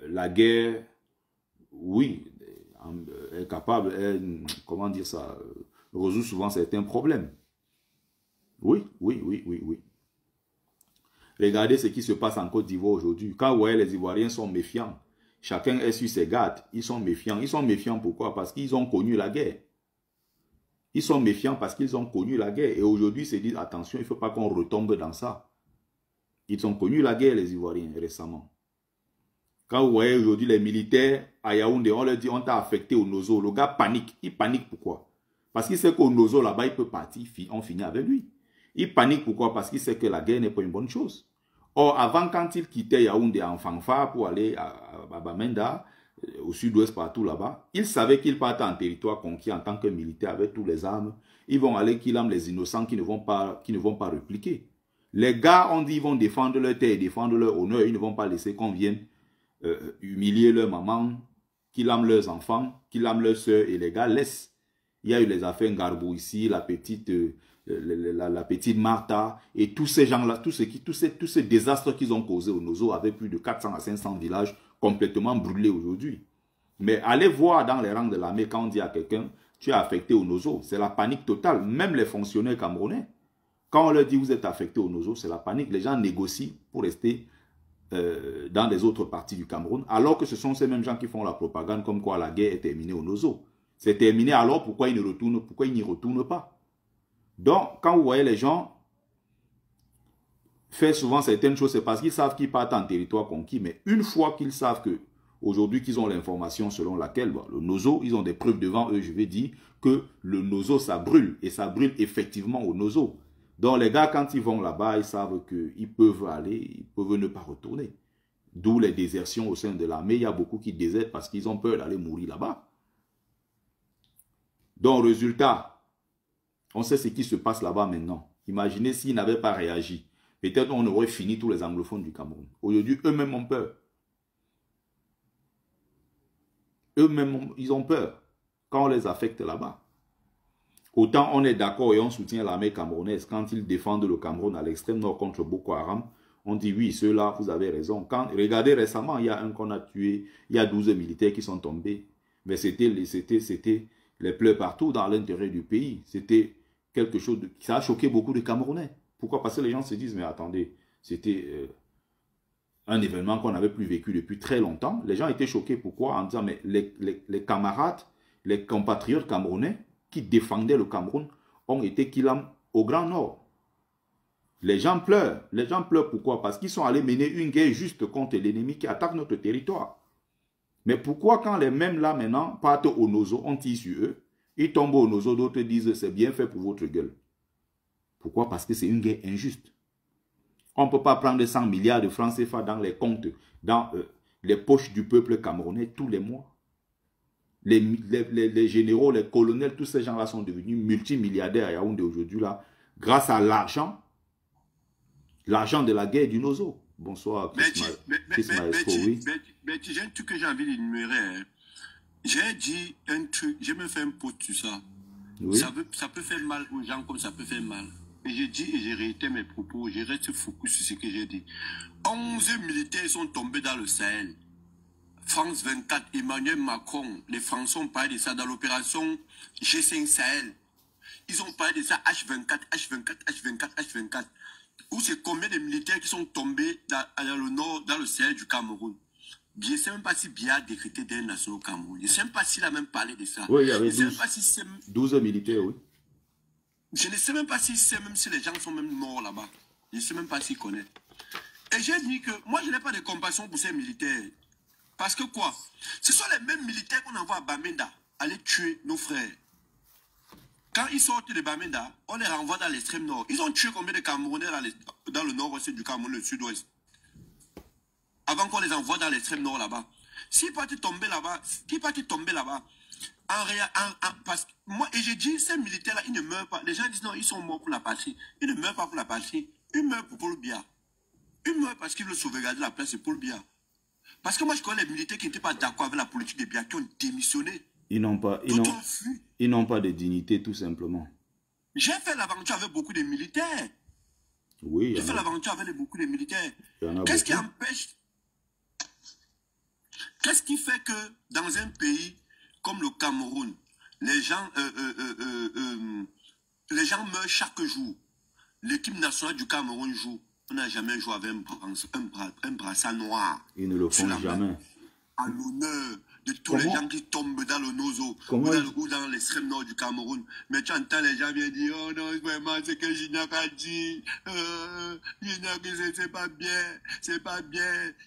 la guerre, oui, est capable, comment dire ça, résout souvent certains problèmes. Oui. Regardez ce qui se passe en Côte d'Ivoire aujourd'hui. Quand vous voyez les Ivoiriens sont méfiants, chacun est sur ses gardes, ils sont méfiants. Ils sont méfiants pourquoi? Parce qu'ils ont connu la guerre. Ils sont méfiants parce qu'ils ont connu la guerre. Et aujourd'hui, ils se disent, attention, il ne faut pas qu'on retombe dans ça. Ils ont connu la guerre, les Ivoiriens, récemment. Quand vous voyez aujourd'hui les militaires à Yaoundé, on leur dit, on t'a affecté au Nozo. Le gars panique. Il panique pourquoi? Parce qu'il sait qu'au Nozo, là-bas, il peut partir. On finit avec lui. Il panique pourquoi? Parce qu'il sait que la guerre n'est pas une bonne chose. Or, avant, quand il quittait Yaoundé en fanfare pour aller à Bamenda, au sud-ouest, partout là-bas, il savait qu'il partait en territoire conquis en tant que militaire avec tous les armes. Ils vont aller qu'il aime les innocents qui ne vont pas répliquer. Les gars, on dit, ils vont défendre leur terre, défendre leur honneur. Ils ne vont pas laisser qu'on vienne humilier leur maman, qu'ils aiment leurs enfants, qu'ils aiment leurs soeurs. Et les gars laissent. Il y a eu les affaires Ngarbou ici, la petite Martha, et tous ces gens-là, tous ces désastres qu'ils ont causés au Nozo, avec plus de 400 à 500 villages complètement brûlés aujourd'hui. Mais allez voir dans les rangs de l'armée, quand on dit à quelqu'un, tu es affecté au Nozo, c'est la panique totale. Même les fonctionnaires camerounais, quand on leur dit vous êtes affecté au Nozo, c'est la panique. Les gens négocient pour rester dans les autres parties du Cameroun, alors que ce sont ces mêmes gens qui font la propagande comme quoi la guerre est terminée au Nozo. C'est terminé, alors pourquoi ils n'y retournent pas? Donc, quand vous voyez les gens faire souvent certaines choses, c'est parce qu'ils savent qu'ils partent en territoire conquis. Mais une fois qu'ils savent que, aujourd'hui, qu'ils ont l'information selon laquelle, bon, le Nozo, ils ont des preuves devant eux, je vais dire que le Nozo, ça brûle. Et ça brûle effectivement au Nozo. Donc, les gars, quand ils vont là-bas, ils savent qu'ils peuvent aller, ils peuvent ne pas retourner. D'où les désertions au sein de l'armée. Il y a beaucoup qui désertent parce qu'ils ont peur d'aller mourir là-bas. Donc, résultat, on sait ce qui se passe là-bas maintenant. Imaginez s'ils n'avaient pas réagi. Peut-être on aurait fini tous les anglophones du Cameroun. Aujourd'hui, eux-mêmes ont peur. Eux-mêmes, ils ont peur quand on les affecte là-bas. Autant on est d'accord et on soutient l'armée camerounaise quand ils défendent le Cameroun à l'extrême nord contre Boko Haram. On dit oui, ceux-là, vous avez raison. Regardez récemment, il y a un qu'on a tué, il y a 12 militaires qui sont tombés. Mais c'était les pleurs partout dans l'intérieur du pays. C'était quelque chose qui a choqué beaucoup de Camerounais. Pourquoi? Parce que les gens se disent, mais attendez, c'était un événement qu'on n'avait plus vécu depuis très longtemps. Les gens étaient choqués. Pourquoi? En disant, mais les camarades, les compatriotes camerounais qui défendaient le Cameroun ont été killés au Grand Nord. Les gens pleurent. Les gens pleurent pourquoi? Parce qu'ils sont allés mener une guerre juste contre l'ennemi qui attaque notre territoire. Mais pourquoi quand les mêmes là maintenant partent au Nozo, on tire sur eux, ils tombent au Nozo, d'autres disent c'est bien fait pour votre gueule. Pourquoi? Parce que c'est une guerre injuste. On ne peut pas prendre 100 milliards de francs CFA dans les comptes, dans les poches du peuple camerounais tous les mois. Les généraux, les colonels, tous ces gens-là sont devenus multimilliardaires à Yaoundé aujourd'hui là, grâce à l'argent de la guerre du Nozo. Bonsoir, Chris Maestro, oui. Mais j'ai un truc que j'ai envie d'énumérer. Hein. J'ai dit un truc, j'ai même fait un post sur ça. Oui. Ça peut faire mal aux gens comme ça peut faire mal. Et j'ai dit et j'ai réitéré mes propos, je reste focus sur ce que j'ai dit. 11 militaires sont tombés dans le Sahel. France 24, Emmanuel Macron, les Français ont parlé de ça dans l'opération G5 Sahel. Ils ont parlé de ça H24, H24, H24, H24. Où c'est combien de militaires qui sont tombés dans le nord, dans le Sahel du Cameroun. Je ne sais même pas si Biya a décrété des nations au Cameroun. Je ne sais même pas s'il a même parlé de ça. Oui, il y avait 12 militaires, oui. Je ne sais même pas s'il sait même si les gens sont même morts là-bas. Je ne sais même pas s'il connaît. Et j'ai dit que moi, je n'ai pas de compassion pour ces militaires. Parce que quoi? Ce sont les mêmes militaires qu'on envoie à Bamenda aller tuer nos frères. Quand ils sortent de Bamenda, on les renvoie dans l'extrême nord. Ils ont tué combien de Camerounais dans le nord-ouest du Cameroun, le sud-ouest? Avant qu'on les envoie dans l'extrême nord là-bas. S'ils partent tomber là-bas, moi, et j'ai dit, ces militaires-là, ils ne meurent pas. Les gens disent non, ils sont morts pour la patrie. Ils ne meurent pas pour la patrie. Ils meurent pour Paul Biya. Ils meurent parce qu'ils veulent sauvegarder la place de Paul Biya. Parce que moi, je connais les militaires qui n'étaient pas d'accord avec la politique de Biya, qui ont démissionné. Ils n'ont pas de dignité, tout simplement. J'ai fait l'aventure avec beaucoup de militaires. Oui. J'ai fait l'aventure avec beaucoup de militaires. Qu'est-ce qui empêche? Qu'est-ce qui fait que dans un pays comme le Cameroun, les gens meurent chaque jour? L'équipe nationale du Cameroun joue. On n'a jamais joué avec un brassard noir. Ils ne le font jamais. À l'honneur de tous les gens qui tombent dans le Nozo ou dans l'extrême nord du Cameroun. Mais tu entends les gens bien dire, oh non, vraiment, c'est que Gignac a dit, Gignac, c'est pas bien,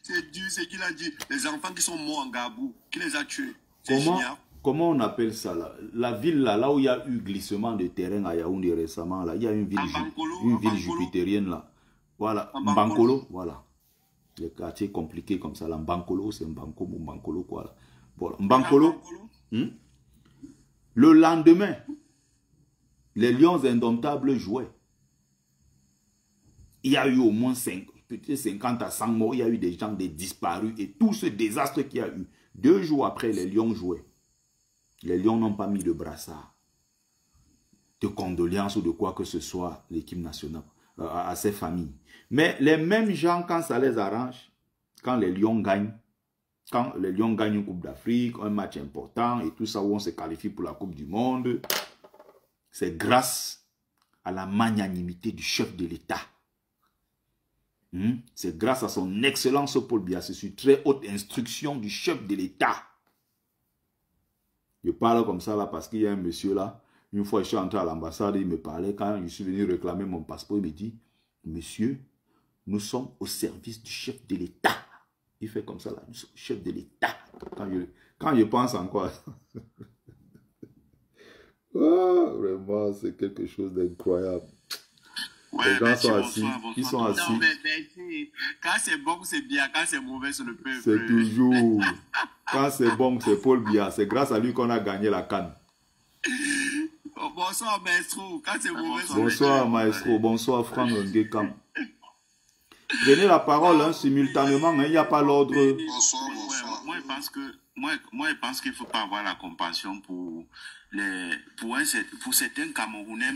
c'est dur, c'est qu'il a dit. Les enfants qui sont morts en Gabou, qui les a tués, c'est Gignac. Comment on appelle ça là? La ville là où il y a eu glissement de terrain à Yaoundé récemment, là, il y a une ville jupitérienne là. Voilà, Mbankolo, voilà. Les quartiers compliqués comme ça, là, Mbankolo, c'est Mbankolo quoi là. Voilà. Mbankolo, le lendemain, les Lions Indomptables jouaient. Il y a eu au moins 50 à 100 morts, il y a eu des gens disparus et tout ce désastre qu'il y a eu. 2 jours après, les Lions jouaient. Les Lions n'ont pas mis de brassard de condoléances ou de quoi que ce soit l'équipe nationale à ses familles. Mais les mêmes gens, quand ça les arrange, quand les Lions gagnent une Coupe d'Afrique, un match important et tout ça où on se qualifie pour la Coupe du Monde, c'est grâce à la magnanimité du chef de l'État. C'est grâce à son excellence Paul Biya, c'est sur très haute instruction du chef de l'État. Je parle comme ça là parce qu'il y a un monsieur là, une fois je suis entré à l'ambassade, il me parlait, quand je suis venu réclamer mon passeport, il me dit, monsieur, nous sommes au service du chef de l'État. Il fait comme ça là, nous sommes au chef de l'État. Quand je pense encore, oh, vraiment c'est quelque chose d'incroyable. Ouais, les gens sont assis, ils sont assis. Non, mais quand c'est bon, c'est bien. Quand c'est mauvais, c'est le peuple. C'est toujours. Quand c'est bon, c'est Paul Biya. C'est grâce à lui qu'on a gagné la CAN. Bonsoir, maestro. Quand c'est mauvais, bonsoir, maestro. Bonsoir, Franck Ngekam. Prenez la parole hein, simultanément. Il n'y a pas l'ordre. Bonsoir. Moi, je pense qu'il ne faut pas avoir la compassion pour certains Camerounais,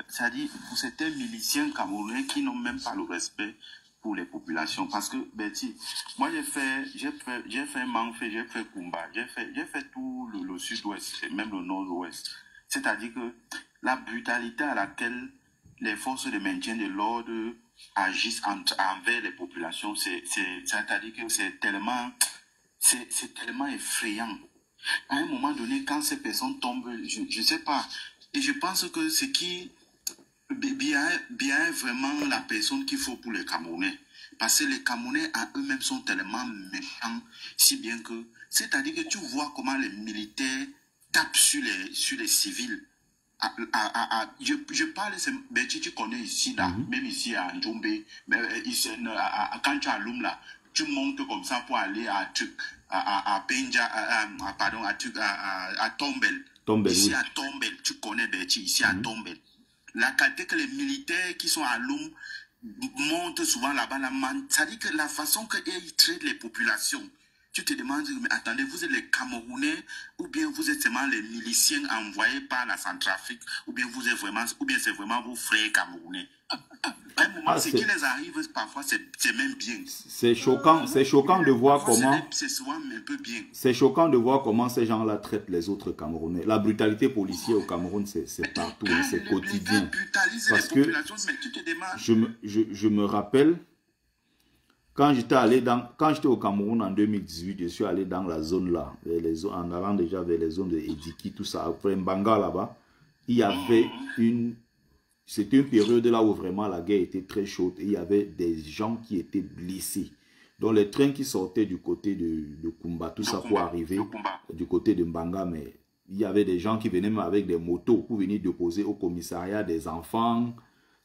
c'est-à-dire pour certains miliciens camerounais qui n'ont même pas le respect pour les populations. Parce que, Betty, moi j'ai fait Manfé, j'ai fait Kumba, j'ai fait tout le sud-ouest, et même le nord-ouest. C'est-à-dire que la brutalité à laquelle les forces de maintien de l'ordre agissent envers les populations, c'est-à-dire que c'est tellement effrayant. À un moment donné, quand ces personnes tombent, je ne sais pas. Et je pense que ce qui Biya est vraiment la personne qu'il faut pour les Camerounais. Parce que les Camerounais à eux-mêmes sont tellement méchants, si bien que... C'est-à-dire que tu vois comment les militaires tapent sur les civils. Je parle, ben, tu connais ici, là, même ici à Njombe, quand tu es à Loum, là, tu montes comme ça pour aller à Benja, à Tombel. Ici oui. À Tombel, tu connais Betty, ici à Tombel. La qualité que les militaires qui sont à Loum montent souvent là-bas, c'est-à-dire que la façon qu'ils traitent les populations, tu te demandes, mais attendez, vous êtes les Camerounais ou bien vous êtes seulement les miliciens envoyés par la Centrafrique ou bien c'est vraiment vos frères Camerounais. À un moment, ce qui les arrive parfois, c'est même bien. C'est choquant de voir comment... C'est souvent un peu bien. C'est choquant de voir comment ces gens-là traitent les autres Camerounais. La brutalité policière au Cameroun, c'est partout, c'est quotidien. Parce que je me rappelle, quand j'étais au Cameroun en 2018, je suis allé dans la zone là, en allant déjà vers les zones de Ediki, tout ça, après Mbanga là-bas, il y avait c'était une période là où vraiment la guerre était très chaude et il y avait des gens qui étaient blessés. Donc les trains qui sortaient du côté de Kumba, tout ça pour arriver du côté de Mbanga, mais il y avait des gens qui venaient même avec des motos pour venir déposer au commissariat des enfants,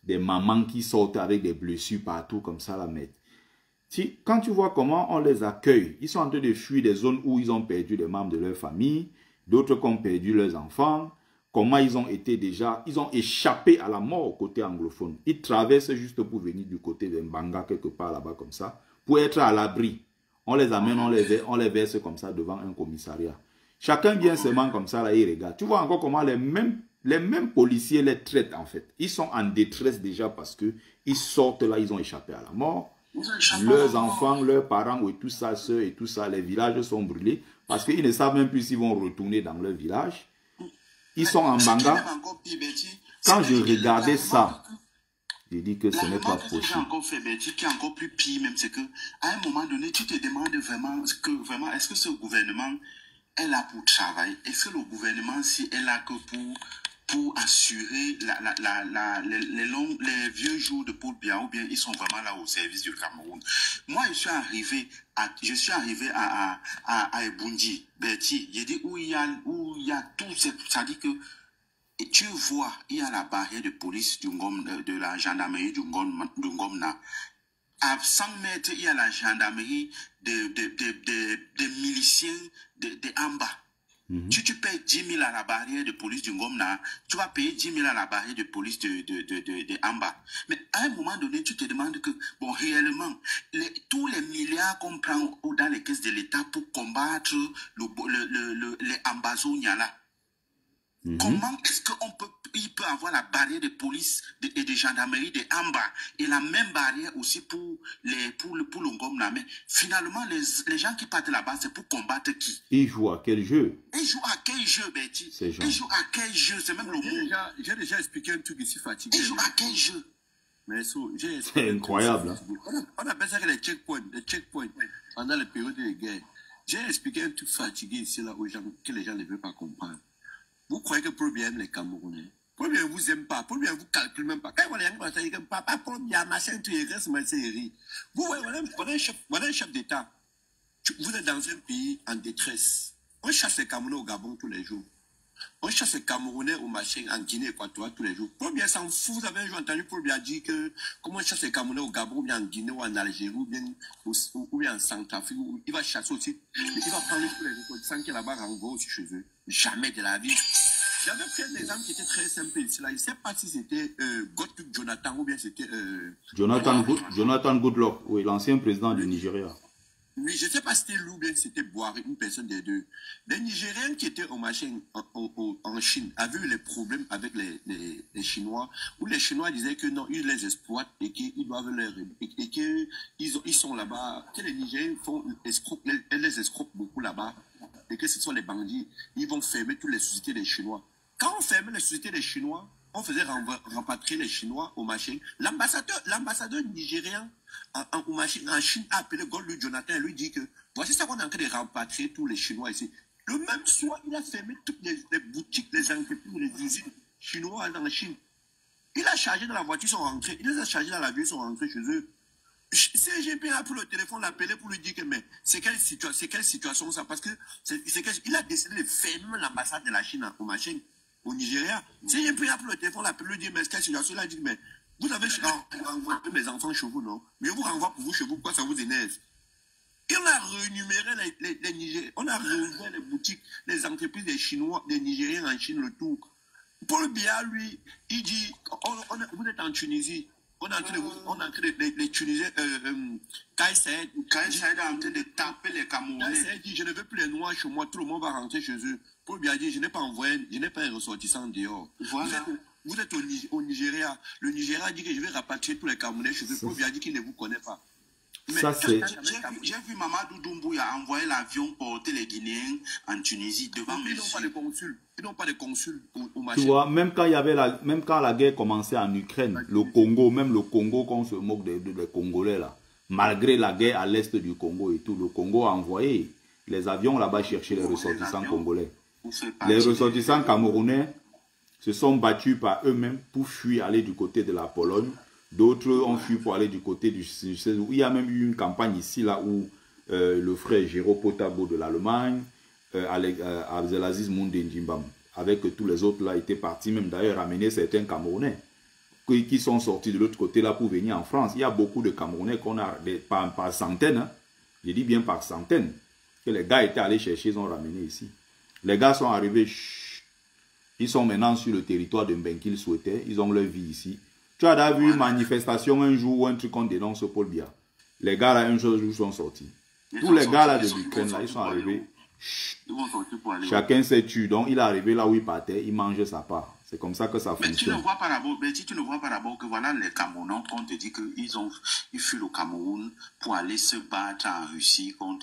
des mamans qui sortent avec des blessures partout comme ça, la mettre. Quand tu vois comment on les accueille, ils sont en train de fuir des zones où ils ont perdu des membres de leur famille, d'autres qui ont perdu leurs enfants, comment ils ont été déjà, ils ont échappé à la mort côté anglophone. Ils traversent juste pour venir du côté de Mbanga, quelque part là-bas comme ça, pour être à l'abri. On les amène, on les verse comme ça devant un commissariat. Chacun vient seulement comme ça, là, il regarde. Tu vois encore comment les mêmes policiers les traitent en fait. Ils sont en détresse déjà parce que ils sortent là, ils ont échappé à la mort. Leurs enfants, leurs parents et tout ça, soeurs et tout ça, les villages sont brûlés parce qu'ils ne savent même plus s'ils vont retourner dans leur village. Ils sont en Mbanga. Quand je regardais ça, j'ai dit que ce n'est pas possible. Qui est encore plus pire même, c'est que à un moment donné, tu te demandes vraiment, est-ce que ce gouvernement est là pour travailler? Est-ce que le gouvernement si est là que pour assurer les vieux jours de Paul Biya, ou bien ils sont vraiment là au service du Cameroun? Moi, je suis arrivé à Eboundi, Berti, j'ai dit où il y a tout, ça dit que et tu vois, il y a la barrière de police de la gendarmerie du Ngomna. À 100 mètres, il y a la gendarmerie des miliciens de Amba. Tu payes 10 000 à la barrière de police du Ngomna, tu vas payer 10 000 à la barrière de police de Amba. Mais à un moment donné, tu te demandes que, bon, réellement, tous les milliards qu'on prend dans les caisses de l'État pour combattre les Ambazonia là, comment est-ce qu'il peut avoir la barrière de police et de gendarmerie de Amba et la même barrière aussi pour le Ngomna? Mais finalement, les gens qui partent là-bas, c'est pour combattre qui? Ils jouent à quel jeu? Ils jouent à quel jeu, Betty? Ils jouent à quel jeu? C'est même le mot. J'ai déjà expliqué un truc ici fatigué. Ils jouent à quel jeu? C'est incroyable. On appelle ça les checkpoints pendant les périodes de guerre. J'ai expliqué un truc fatigué ici là aux gens que les gens ne veulent pas comprendre. Vous croyez que Paul Biya aime les Camerounais? Paul Biya ne vous aime pas. Paul Biya ne vous calcule même pas. Quand vous voyez que papa Paul Biya, machin, tu restes ma série. Vous voyez, voilà un chef d'État. Vous êtes dans un pays en détresse. On chasse les Camerounais au Gabon tous les jours. On chasse les Camerounais au machin en Guinée équatoriale tous les jours. Paul Biya s'en fout. Vous avez un jour entendu Paul Biya dire que comment on chasse les Camerounais au Gabon, ou bien en Guinée, ou en Algérie, ou bien en Centrafrique. Il va chasser aussi. Il va prendre tous les ressortissants qui là-bas renvoie aussi chez eux. Jamais de la vie. J'avais pris un exemple qui était très simple ici. Là. Je ne sais pas si c'était Goodluck Jonathan ou bien c'était... Jonathan Goodluck, oui, l'ancien président du Nigeria. Oui, je ne sais pas si c'était lui ou bien c'était Boari, une personne des deux. Les Nigériens qui étaient en Chine avaient eu les problèmes avec les Chinois, où les Chinois disaient que non, ils les exploitent et qu'ils doivent et qu'ils sont là-bas, que les Nigériens les escroquent beaucoup là-bas, et que ce sont les bandits. Ils vont fermer toutes les sociétés des Chinois. Quand on fermait les sociétés des Chinois, on faisait rapatrier les Chinois au machin. L'ambassadeur nigérien en Chine a appelé Goodluck Jonathan et lui dit que voici ça qu'on est en train de rapatrier tous les Chinois ici. Le même soir, il a fermé toutes les boutiques, les entreprises, les usines chinoises dans la Chine. Il a chargé dans la voiture, ils sont rentrés. Il les a chargés dans l'avion, ils sont rentrés chez eux. CGP a pris le téléphone, l'appelé pour lui dire que mais c'est quelle situation ça? Parce que il a décidé de fermer l'ambassade de la Chine au machin. Au Nigeria, si j'ai pris le téléphone, l'appel lui dit, mais quelle situation? Il a dit, mais vous avez renvoyé mes enfants chez vous, non? Mais je vous renvoie pour vous chez vous, pourquoi ça vous énerve? Et on a rémunéré les Nigériens, on a réouvert les boutiques, les entreprises des Chinois, des Nigériens en Chine, le tout. Paul Biya, lui, il dit, vous êtes en Tunisie, on est en train de les Tunisiens, Kais Saïed est en train de taper les Camerounais. Kais Saïed dit, je ne veux plus les Noirs chez moi, tout le monde va rentrer chez eux. Paul Biya dit, je n'ai pas un ressortissant dehors. Voilà. Vous êtes au Nigeria. Le Nigeria dit que je vais rapatrier tous les Camerounais chez eux. Paul Biya dit qu'il ne vous connaît pas. Ça, c'est... J'ai vu Mamadou Doumbouya envoyer l'avion porter les Guinéens en Tunisie devant mes yeux. Ils n'ont pas de consuls au marché. Tu vois, même quand la guerre commençait en Ukraine, le Congo, même le Congo, qu'on se moque des Congolais là, malgré la guerre à l'est du Congo et tout, le Congo a envoyé les avions là-bas chercher les ressortissants congolais. Les ressortissants camerounais se sont battus par eux-mêmes pour fuir, aller du côté de la Pologne. D'autres ont fui pour aller du côté du... Il y a même eu une campagne ici, là où le frère Jérôme Potabo de l'Allemagne Abdelaziz Moundé Ndjimbam, avec tous les autres là, étaient partis même d'ailleurs amener certains Camerounais qui sont sortis de l'autre côté là pour venir en France. Il y a beaucoup de Camerounais qu'on a par centaines, hein, je dis bien par centaines, que les gars étaient allés chercher, ils ont ramené ici. Les gars sont arrivés, ils sont maintenant sur le territoire de Mbengue qu'ils souhaitaient, ils ont leur vie ici. Tu as déjà vu une manifestation un jour ou un truc qu'on dénonce Paul Biya. Les gars là, un jour, sont sortis. Tous les gars là de l'Ukraine là, ils sont arrivés. Chacun s'est tué, donc il est arrivé là où il partait, il mangeait sa part. C'est comme ça que ça fonctionne. Mais tu ne vois pas d'abord que voilà les Camerounais, on te dit qu'ils fuient le Cameroun pour aller se battre en Russie, en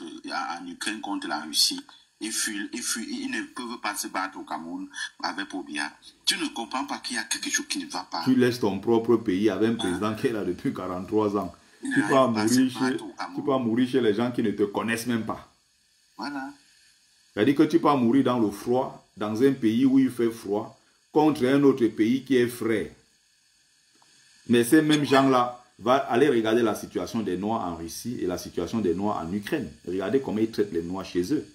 Ukraine contre la Russie. Ils ne peuvent pas se battre au Cameroun avec Paul Biya. Tu ne comprends pas qu'il y a quelque chose qui ne va pas. Tu laisses ton propre pays avec un président qui est là depuis 43 ans. Tu peux mourir chez les gens qui ne te connaissent même pas. Voilà. C'est-à-dire que tu peux mourir dans le froid, dans un pays où il fait froid, contre un autre pays qui est frais. Mais ces mêmes gens-là vont aller regarder la situation des Noirs en Russie et la situation des Noirs en Ukraine. Regardez comment ils traitent les Noirs chez eux.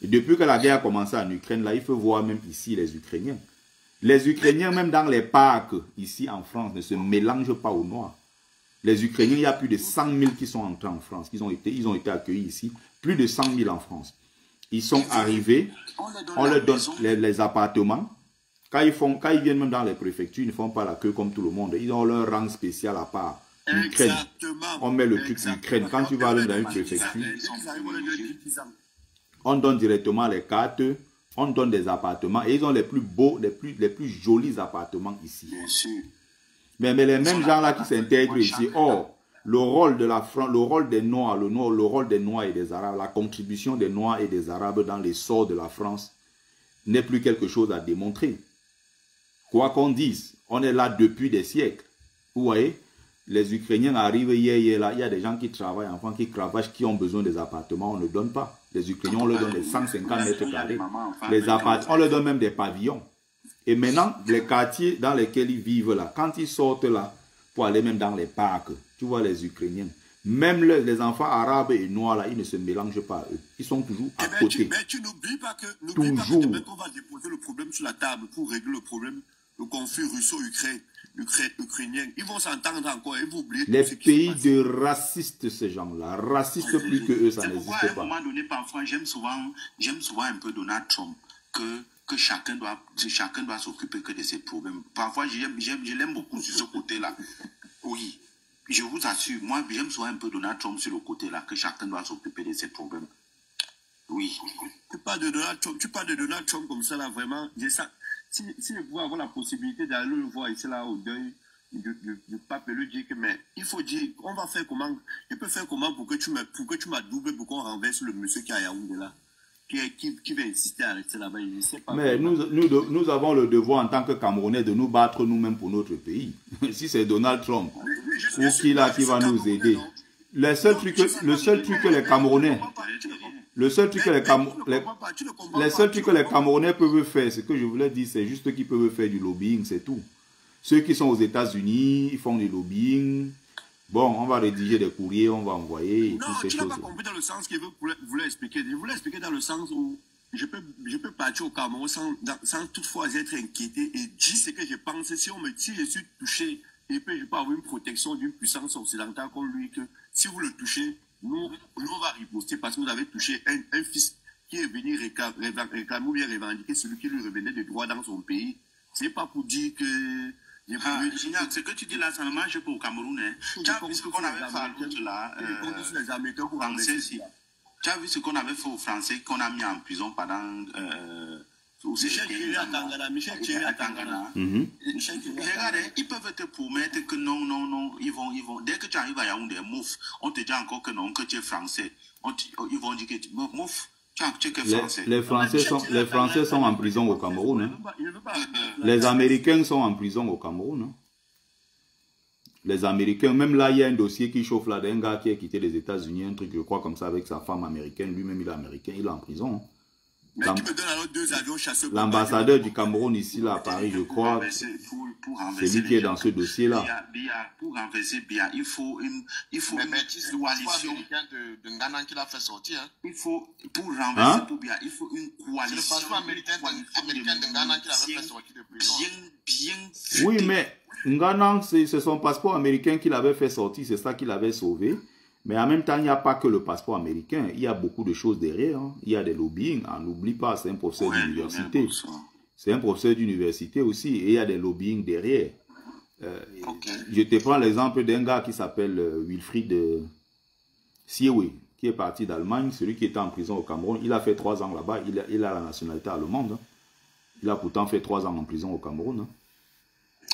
Et depuis que la guerre a commencé en Ukraine, là, il faut voir même ici les Ukrainiens. Les Ukrainiens, même dans les parcs, ici en France, ne se mélangent pas aux Noirs. Les Ukrainiens, il y a plus de 100 000 qui sont entrés en France. Ils ont été accueillis ici. Plus de 100 000 en France. Ils sont arrivés, on leur donne les appartements. Quand ils viennent même dans les préfectures, ils ne font pas la queue comme tout le monde. Ils ont leur rang spécial à part. Ukraine. On met le truc Ukraine. Quand tu vas aller dans une préfecture, on donne directement les cartes, on donne des appartements et ils ont les plus beaux, les plus jolis appartements ici. Bien sûr. Mais les mêmes gens-là qui s'intègrent ici, le rôle des Noirs, le rôle des Noirs et des Arabes, la contribution des Noirs et des Arabes dans l'essor de la France n'est plus quelque chose à démontrer. Quoi qu'on dise, on est là depuis des siècles. Vous voyez, les Ukrainiens arrivent hier, là, il y a des gens qui travaillent, enfants qui cravachent, qui ont besoin des appartements, on ne donne pas. Les Ukrainiens, on leur donne les 150 mètres carrés. Les appartements, on leur donne même des pavillons. Et maintenant, les quartiers dans lesquels ils vivent là, quand ils sortent là, pour aller même dans les parcs, tu vois les Ukrainiens, même les enfants arabes et noirs là, ils ne se mélangent pas à eux. Ils sont toujours à côté. Mais tu n'oublies pas que demain qu'on va déposer le problème sur la table pour régler le problème, le conflit russo-ukrainien. Ils vont s'entendre encore et vous oubliez. Les pays de racistes, ces gens-là, racistes plus que eux, ça n'existe pas. À un moment donné, parfois, j'aime souvent un peu Donald Trump, que chacun doit s'occuper que de ses problèmes. Parfois, je l'aime beaucoup sur ce côté-là. Oui, je vous assure, moi, j'aime souvent un peu Donald Trump sur le côté-là, que chacun doit s'occuper de ses problèmes. Oui. Tu parles de Donald Trump comme ça, là, vraiment. Si je pouvais avoir la possibilité d'aller le voir ici, là, au deuil du pape, et lui dire que, mais il faut dire, on va faire comment, je peux faire comment pour que tu m'adoubles, pour qu'on renverse le monsieur qui est à Yaoundé, là. Qui va insister à rester là-bas, je ne sais pas. Mais nous avons le devoir en tant que Camerounais de nous battre nous-mêmes pour notre pays. Si c'est Donald Trump ou qui va nous aider. Le seul truc que les Camerounais peuvent faire, ce que je voulais dire, c'est juste qu'ils peuvent faire du lobbying, c'est tout. Ceux qui sont aux États-Unis, ils font du lobbying. Bon, on va rédiger des courriers, on va envoyer. Non, tu n'as pas compris dans le sens qu'il voulait expliquer. Je voulais expliquer dans le sens où je peux partir au Cameroun sans toutefois être inquiété et dire ce que je pense. Si je suis touché, je peux avoir une protection d'une puissance occidentale comme lui, que si vous le touchez, nous on va riposter parce que vous avez touché un fils qui est venu réclamer ou bien revendiquer celui qui lui revenait des droits dans son pays. Ce n'est pas pour dire que... ce que tu dis là, ça ne marche pas au Cameroun. Hein. Tu as vu ce qu'on avait fait à l'autre là, tu as vu ce qu'on avait fait aux Français, qu'on a mis en prison pendant... Michel Thierry à Tangana. Regarde, ils peuvent te promettre que non, ils vont. Dès que tu arrives à Yaoundé, mouf, on te dit encore que non, que tu es français. Ils vont dire que tu mouf. Les Français sont en prison au Cameroun. Hein. Les Américains sont en prison au Cameroun. Hein. Les Américains, même là, il y a un dossier qui chauffe là d'un gars qui a quitté les États-Unis, un truc, je crois, comme ça, avec sa femme américaine. Lui-même, il est américain, il est en prison. Hein. Mais tu me donnes alors 2 avions chasseurs. L'ambassadeur du Cameroun ici, là, à Paris, je crois, c'est lui qui est dans ce dossier-là. Pour renverser Biya, il faut une coalition. De Ngana qui l'a fait sortir. Hein. Il faut, pour renverser Biya, il faut une coalition. C'est le passeport américain de Ngana qui l'avait fait sortir de prison. Oui, mais Ngana, c'est son passeport américain qu'il avait fait sortir, c'est ça qu'il avait sauvé. Mais en même temps, il n'y a pas que le passeport américain. Il y a beaucoup de choses derrière. Hein. Il y a des lobbying. On n'oublie pas, c'est un professeur d'université. C'est un professeur d'université aussi. Et il y a des lobbying derrière. Je te prends l'exemple d'un gars qui s'appelle Wilfried Siewe, qui est parti d'Allemagne. Celui qui était en prison au Cameroun. Il a fait 3 ans là-bas. Il a la nationalité allemande. Hein. Il a pourtant fait 3 ans en prison au Cameroun. Hein.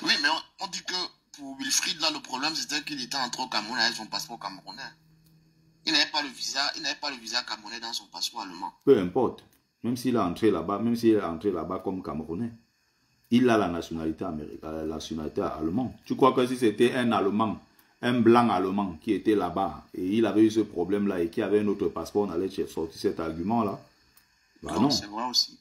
Oui, mais on dit que pour Wilfried, là, le problème, c'était qu'il était entré au Cameroun avec son passeport camerounais. Il n'avait pas le visa camerounais dans son passeport allemand. Peu importe. Même s'il est entré là-bas, comme Camerounais, il a la nationalité américaine, la nationalité allemande. Tu crois que si c'était un Allemand, un blanc allemand qui était là-bas et il avait eu ce problème-là et qui avait un autre passeport, on allait sortir cet argument-là? Bah non. C'est vrai aussi.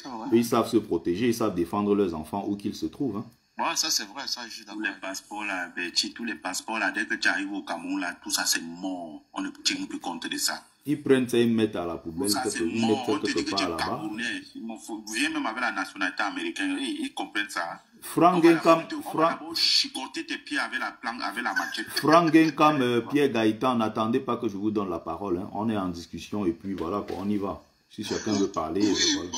Vrai. Ils savent se protéger, ils savent défendre leurs enfants où qu'ils se trouvent. Hein. Ouais, ça c'est vrai, ça je suis d'accord. Tous les passeports là, tous les passeports là, dès que tu arrives au Cameroun là, tout ça c'est mort. On ne tient plus compte de ça. Ils prennent ça, ils mettent à la poubelle, ça c'est mort. On te dit que tu es là-bas. Vous venez même avec la nationalité américaine, ils comprennent ça. Frank Genkam, Pierre Gaëtan, n'attendez pas que je vous donne la parole. Hein. On est en discussion et puis voilà, on y va. Si quelqu'un veut parler. Oui, voilà.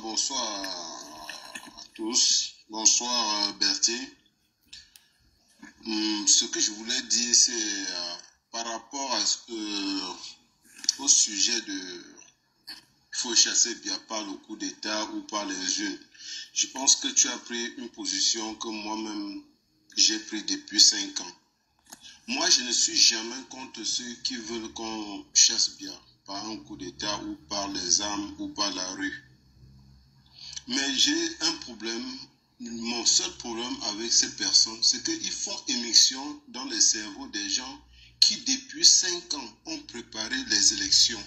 bonsoir à tous. Bonsoir Berthier. Ce que je voulais dire, c'est par rapport au sujet de il faut chasser Biya par le coup d'État ou par les jeunes. Je pense que tu as pris une position que moi-même j'ai pris depuis 5 ans. Moi, je ne suis jamais contre ceux qui veulent qu'on chasse Biya par un coup d'État ou par les armes ou par la rue. Mais j'ai un problème. Mon seul problème avec ces personnes, c'est qu'ils font émission dans les cerveaux des gens qui, depuis 5 ans, ont préparé les élections.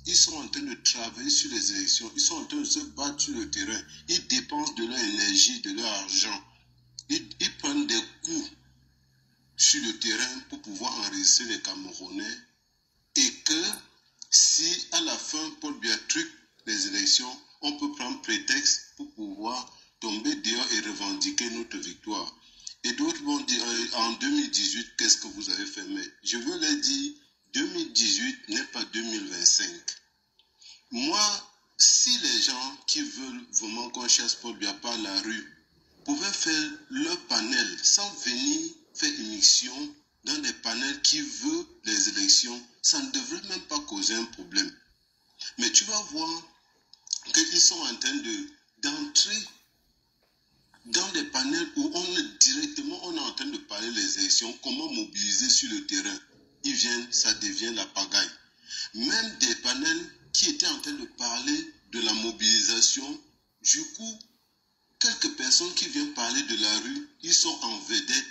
Ils sont en train de travailler sur les élections. Ils sont en train de se battre sur le terrain. Ils dépensent de leur énergie, de leur argent. Ils prennent des coups sur le terrain pour pouvoir enregistrer les Camerounais. Et que si, à la fin, Paul Biya truque les élections, on peut prendre prétexte pour pouvoir tomber dehors et revendiquer notre victoire. Et d'autres vont dire, en 2018, qu'est-ce que vous avez fait? Mais je veux leur dire, 2018 n'est pas 2025. Moi, si les gens qui veulent vraiment qu'on chasse Paul Biya par la rue pouvaient faire leur panel sans venir faire émission dans des panels qui veulent les élections, ça ne devrait même pas causer un problème. Mais tu vas voir qu'ils sont en train d'entrer dans des panels où on est en train de parler des élections, comment mobiliser sur le terrain. Ils viennent, ça devient la pagaille. Même des panels qui étaient en train de parler de la mobilisation, du coup, quelques personnes qui viennent parler de la rue, ils sont en vedette,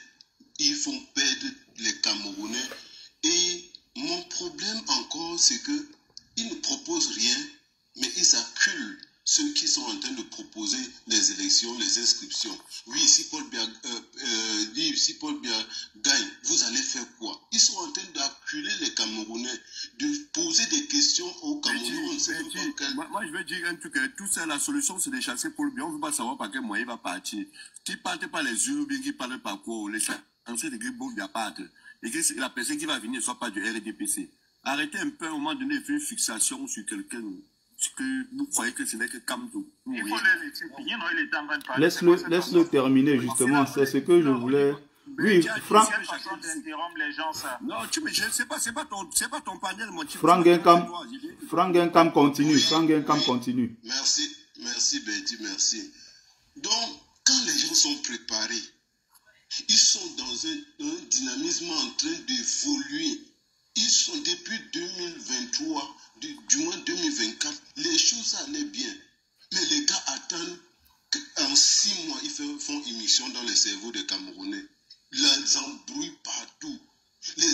ils font perdre les Camerounais. Et mon problème encore, c'est qu'ils ne proposent rien, mais ils acculent ceux qui sont en train de proposer les élections, les inscriptions. Oui, si Paul Biya gagne, vous allez faire quoi? Ils sont en train d'acculer les Camerounais, de poser des questions aux Camerounais. Moi, je vais dire un truc. Tout ça, la solution, c'est de chasser Paul Biya. On ne veut pas savoir par quel moyen il va partir. Qui ne partent pas les yeux, bien qui parlent par quoi, les chats. Ensuite, Paul Biya parte. Et que la personne qui va venir ne soit pas du RDPC. Arrêtez un peu, à un moment donné, faire une fixation sur quelqu'un. Que vous croyez que ce n'est que Kamto. Il faut les laisser finir, non, il est en train de parler. Laisse-le terminer, justement. C'est ce que je voulais. Oui, Frank. Les gens, ça. Non, mais je ne sais pas, c'est pas ton panel, mon type. Frank Genkam continue. Merci Betty, merci. Donc, quand les gens sont préparés, ils sont dans un dynamisme en train d'évoluer. Ils sont depuis 2023, du moins 2024, les choses allaient bien. Mais les gars attendent qu'en 6 mois, ils font émission dans les cerveaux des Camerounais. Les embrouilles partout. Mais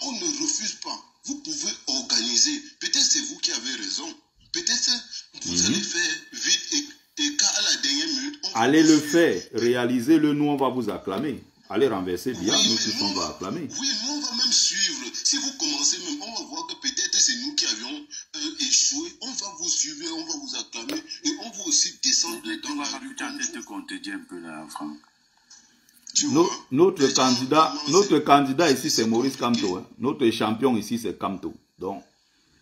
on ne refuse pas. Vous pouvez organiser. Peut-être c'est vous qui avez raison. allez le faire, réalisez-le, nous on va vous acclamer. Allez renverser bien, nous tous on va acclamer. Oui, nous on va même suivre. Si vous commencez même, on va voir que peut-être c'est nous qui avions échoué. On va vous suivre, on va vous acclamer et on va aussi descendre dans la rue. Peut-être qu'on te dit un peu là, Franck. Notre candidat ici c'est Maurice Kamto. Hein. Notre champion ici c'est Kamto. Donc,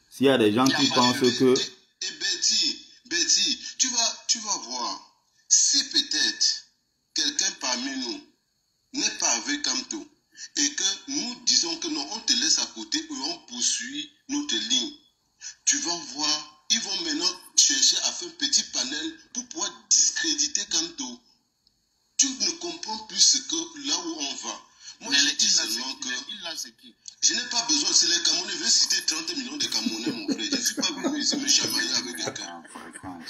s'il y a des gens qui pensent que... Et Betty, tu vas voir. Si peut-être quelqu'un parmi nous n'est pas avec Kamto et que nous disons que non, on te laisse à côté et on poursuit notre ligne, tu vas voir, ils vont maintenant chercher à faire un petit panel pour pouvoir discréditer Kamto. Tu ne comprends plus ce que là où on va. Moi, je dis seulement que je n'ai pas besoin, c'est les Camerounais, je vais citer 30 millions de Camerounais, mon frère. Je ne suis pas venu ici me chamailler avec quelqu'un.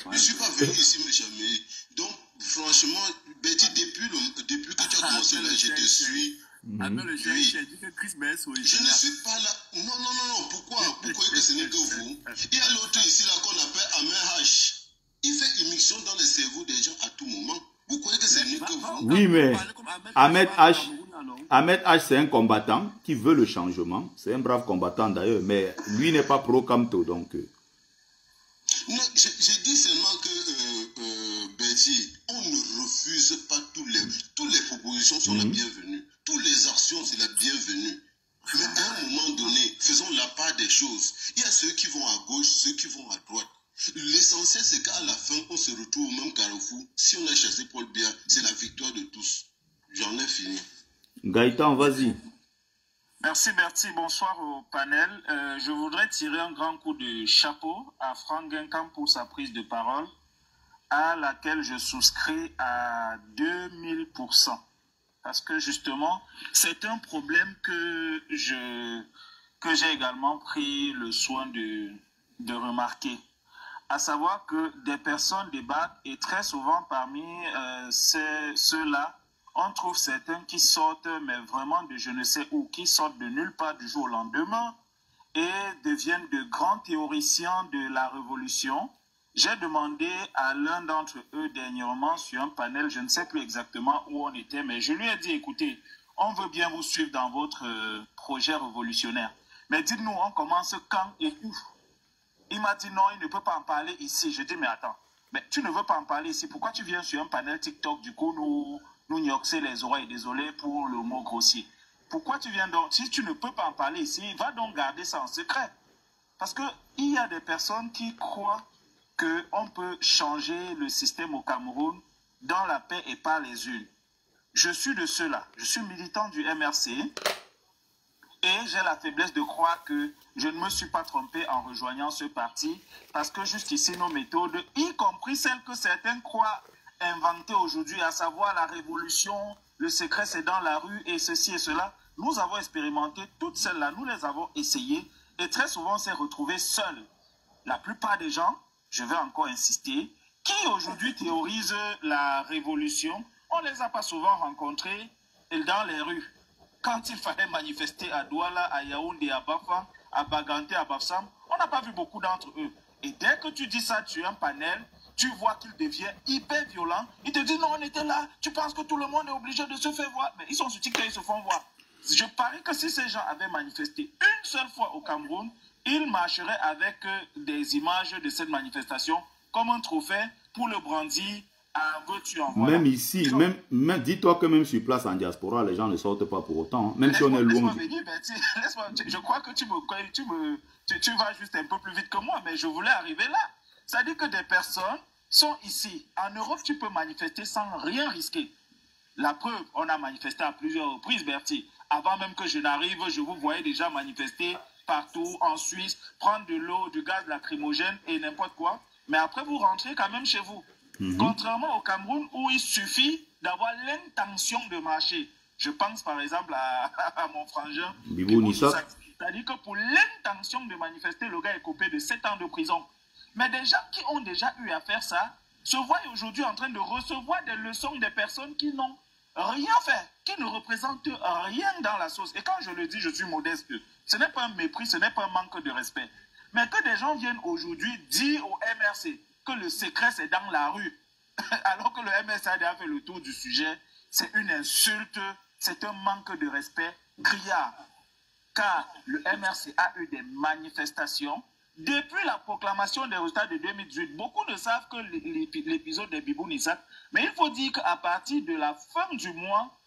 Je ne suis pas venu ici me chamailler. Donc, franchement, Betty, depuis que tu as commencé là, je te suis. Je ne suis pas là. Non. Pourquoi que ce n'est que vous? Il y a l'autre ici là qu'on appelle Ahmed H. Il fait émission dans le cerveau des gens à tout moment. Vous croyez que ce n'est que vous? Oui, mais Ahmed H, c'est un combattant qui veut le changement. C'est un brave combattant d'ailleurs, mais lui n'est pas pro-Kamto, donc... Non, je dis seulement que, Betty, on ne refuse pas toutes les propositions sont la bienvenue. Toutes les actions, c'est la bienvenue. Mais à un moment donné, faisons la part des choses. Il y a ceux qui vont à gauche, ceux qui vont à droite. L'essentiel, c'est qu'à la fin, on se retrouve au même carrefour. Si on a chassé Paul Biya, c'est la victoire de tous. J'en ai fini. Gaëtan, vas-y. Merci Bertie, bonsoir au panel. Je voudrais tirer un grand coup de chapeau à Franck Guingamp pour sa prise de parole, à laquelle je souscris à 2000%. Parce que justement, c'est un problème que j'ai également pris le soin de remarquer. À savoir que des personnes débattent et très souvent parmi ceux-là, on trouve certains qui sortent, mais vraiment de je ne sais où, qui sortent de nulle part du jour au lendemain et deviennent de grands théoriciens de la révolution. J'ai demandé à l'un d'entre eux dernièrement sur un panel, je ne sais plus exactement où on était, mais je lui ai dit, écoutez, on veut bien vous suivre dans votre projet révolutionnaire. Mais dites-nous, on commence quand et où? Il m'a dit non, il ne peut pas en parler ici. Je dis, mais attends, mais tu ne veux pas en parler ici. Pourquoi tu viens sur un panel TikTok, du coup, nous gnoxer les oreilles? Désolé pour le mot grossier. Pourquoi tu viens donc? Si tu ne peux pas en parler ici, va donc garder ça en secret. Parce qu'il y a des personnes qui croient qu'on peut changer le système au Cameroun dans la paix et par les urnes. Je suis de ceux-là. Je suis militant du MRC. Et j'ai la faiblesse de croire que je ne me suis pas trompé en rejoignant ce parti, parce que jusqu'ici, nos méthodes, y compris celles que certains croient inventer aujourd'hui, à savoir la révolution, le secret c'est dans la rue et ceci et cela, nous avons expérimenté toutes celles-là, nous les avons essayées et très souvent on s'est retrouvés seuls. La plupart des gens, je vais encore insister, qui aujourd'hui théorisent la révolution, on ne les a pas souvent rencontrés dans les rues. Quand il fallait manifester à Douala, à Yaoundé, à Bafa, à Baganté, à Bafsam, on n'a pas vu beaucoup d'entre eux. Et dès que tu dis ça, tu es un panel, tu vois qu'il devient hyper violent. Il te dit non, on était là, tu penses que tout le monde est obligé de se faire voir. Mais ils sont sur TikTok, ils se font voir. Je parie que si ces gens avaient manifesté une seule fois au Cameroun, ils marcheraient avec des images de cette manifestation comme un trophée pour le brandir. Même ici, même dis-toi que même sur place en diaspora, les gens ne sortent pas pour autant, hein, même si on est loin. Je crois que tu vas juste un peu plus vite que moi, mais je voulais arriver là. C'est-à-dire que des personnes sont ici. En Europe, tu peux manifester sans rien risquer. La preuve, on a manifesté à plusieurs reprises, Bertie. Avant même que je n'arrive, je vous voyais déjà manifester partout en Suisse, prendre de l'eau, du gaz lacrymogène et n'importe quoi. Mais après, vous rentrez quand même chez vous. Contrairement au Cameroun où il suffit d'avoir l'intention de marcher. Je pense par exemple à mon frangin. C'est-à-dire que pour l'intention de manifester, le gars est coupé de 7 ans de prison. Mais des gens qui ont déjà eu à faire ça se voient aujourd'hui en train de recevoir des leçons des personnes qui n'ont rien fait, qui ne représentent rien dans la sauce. Et quand je le dis, je suis modeste. Ce n'est pas un mépris, ce n'est pas un manque de respect. Mais que des gens viennent aujourd'hui dire au MRC que le secret c'est dans la rue. alors que le MRC a déjà fait le tour du sujet, c'est une insulte, c'est un manque de respect criard. Car le MRC a eu des manifestations depuis la proclamation des résultats de 2018. Beaucoup ne savent que l'épisode des Bibou Nissak, mais il faut dire qu'à partir de la fin du mois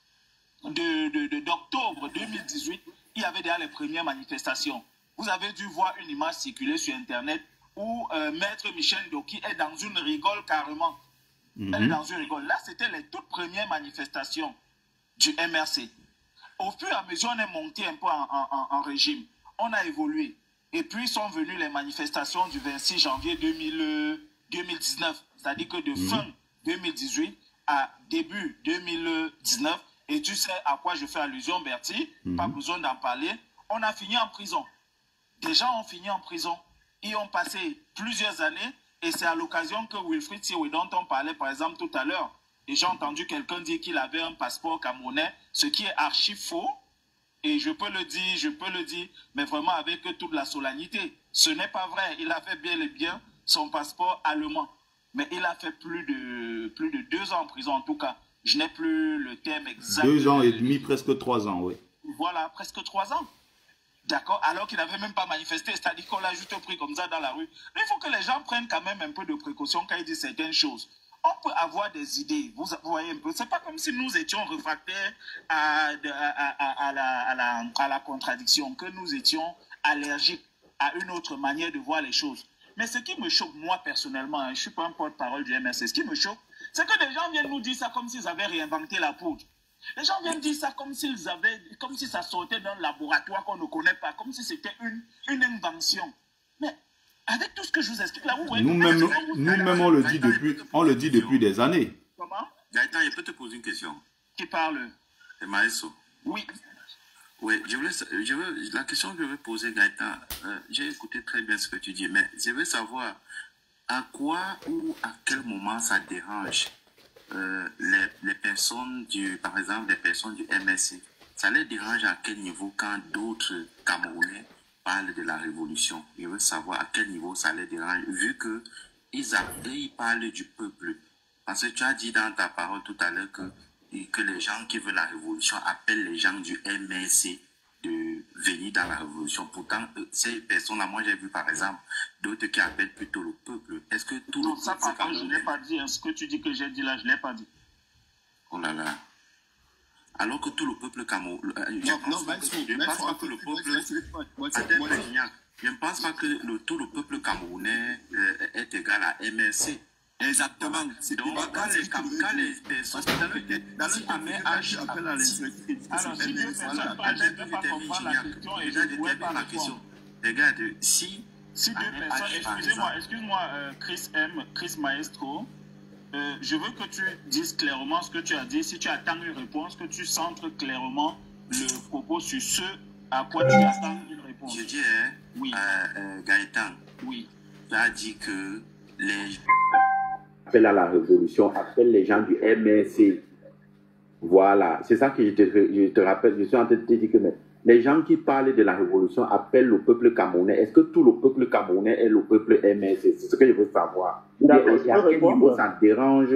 d'octobre 2018, il y avait déjà les premières manifestations. Vous avez dû voir une image circuler sur Internet où Maître Michel Doki est dans une rigole carrément. Elle est dans une rigole. Là, c'était les toutes premières manifestations du MRC. Au fur et à mesure, on est monté un peu en régime. On a évolué. Et puis sont venues les manifestations du 26 janvier 2019. C'est-à-dire que de fin 2018 à début 2019, et tu sais à quoi je fais allusion, Bertie, pas besoin d'en parler, on a fini en prison. Des gens ont fini en prison. Ils ont passé plusieurs années, et c'est à l'occasion que Wilfried Siwe, dont on parlait par exemple tout à l'heure, et j'ai entendu quelqu'un dire qu'il avait un passeport camerounais, ce qui est archi faux. Et je peux le dire, mais vraiment avec toute la solennité. Ce n'est pas vrai. Il a fait bien et bien son passeport allemand. Mais il a fait plus de 2 ans en prison, en tout cas. Je n'ai plus le terme exact. 2 ans et demi, presque 3 ans, oui. Voilà, presque 3 ans. D'accord? Alors qu'il n'avait même pas manifesté. C'est-à-dire qu'on l'a juste pris comme ça dans la rue. Mais il faut que les gens prennent quand même un peu de précaution quand ils disent certaines choses. On peut avoir des idées, vous voyez un peu. C'est pas comme si nous étions réfractaires à la contradiction, que nous étions allergiques à une autre manière de voir les choses. Mais ce qui me choque, moi personnellement, je ne suis pas un porte-parole du MRC, ce qui me choque, c'est que des gens viennent nous dire ça comme s'ils avaient réinventé la poudre. Les gens viennent dire ça comme si ça sortait d'un laboratoire qu'on ne connaît pas, comme si c'était une invention. Mais avec tout ce que je vous explique là, vous voyez... Nous-mêmes, on le dit depuis des années. Comment? Gaëtan, je peux te poser une question. Qui parle? C'est Maësso. Oui. Oui, la question que je veux poser, Gaëtan, j'ai écouté très bien ce que tu dis, mais je veux savoir à quoi ou à quel moment ça dérange les personnes par exemple, les personnes du MSC. Ça les dérange à quel niveau quand d'autres Camerounais parlent de la révolution? Je veux savoir à quel niveau ça les dérange, vu que ils parlent du peuple. Parce que tu as dit dans ta parole tout à l'heure que les gens qui veulent la révolution appellent les gens du MSC de venir dans la révolution. Pourtant, ces personnes-là, moi j'ai vu par exemple d'autres qui appellent plutôt le peuple. Est-ce que tout Non, le ça, peuple je ne l'ai pas dit. Hein. Ce que tu dis que j'ai dit là, je ne l'ai pas dit. Oh là là. Alors que tout le peuple camerounais... Je ne pense pas que le peuple... Je ne pense pas que tout le peuple camerounais est égal à MRC. Exactement. Donc, quand les personnes... Si AMH appelle à l'insurrection... Alors, si deux personnes parlent, je ne peux pas comprendre la question et je ne pourrais pas répondre. Regarde, si deux personnes... Excuse-moi, Chris Maestro, je veux que tu dises clairement ce que tu as dit. Si tu attends une réponse, que tu centres clairement le propos sur ce à quoi tu attends une réponse. Je dis, oui. Gaëtan, oui. Tu as dit que les appellent à la révolution, appellent les gens du MRC. Voilà, c'est ça que je te rappelle. Je suis en train de te dire que les gens qui parlent de la révolution appellent le peuple camerounais. Est-ce que tout le peuple camerounais est le peuple MRC? C'est ce que je veux savoir. Et à quel niveau ça dérange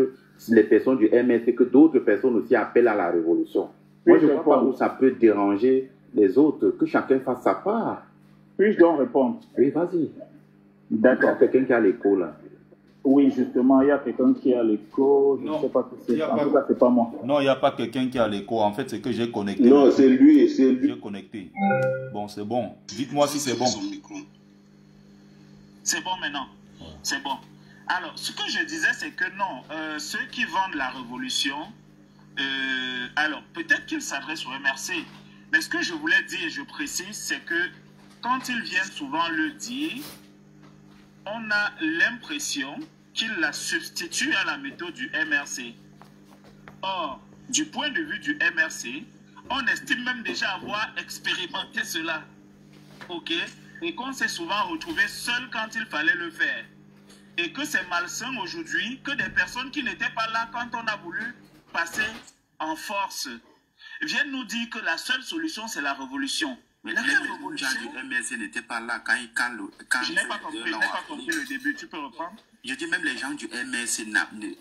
les personnes du MRC que d'autres personnes aussi appellent à la révolution? Moi, je ne vois pas où ça peut déranger les autres, que chacun fasse sa part. Puis-je donc répondre? Oui, vas-y. D'accord. Il y a quelqu'un qui a l'écho là. Oui, justement, il y a quelqu'un qui a l'écho. Je ne sais pas si c'est. En tout cas, c'est pas moi. Non, il n'y a pas quelqu'un qui a l'écho. En fait, c'est que j'ai connecté. Non, c'est lui. J'ai connecté. Bon, c'est bon. Dites-moi si c'est bon. C'est bon maintenant. C'est bon. Alors, ce que je disais, c'est que non, ceux qui vendent la révolution, alors peut-être qu'ils s'adressent au MRC, mais ce que je voulais dire, et je précise, c'est que quand ils viennent souvent le dire, on a l'impression qu'ils la substituent à la méthode du MRC. Or, du point de vue du MRC, on estime même déjà avoir expérimenté cela. Ok? Et qu'on s'est souvent retrouvé seul quand il fallait le faire. Et que c'est malsain aujourd'hui que des personnes qui n'étaient pas là quand on a voulu passer en force viennent nous dire que la seule solution c'est la révolution. Mais la révolution du MRC n'était pas là quand je n'ai pas compris le début, tu peux reprendre? Je dis même les gens du MRC,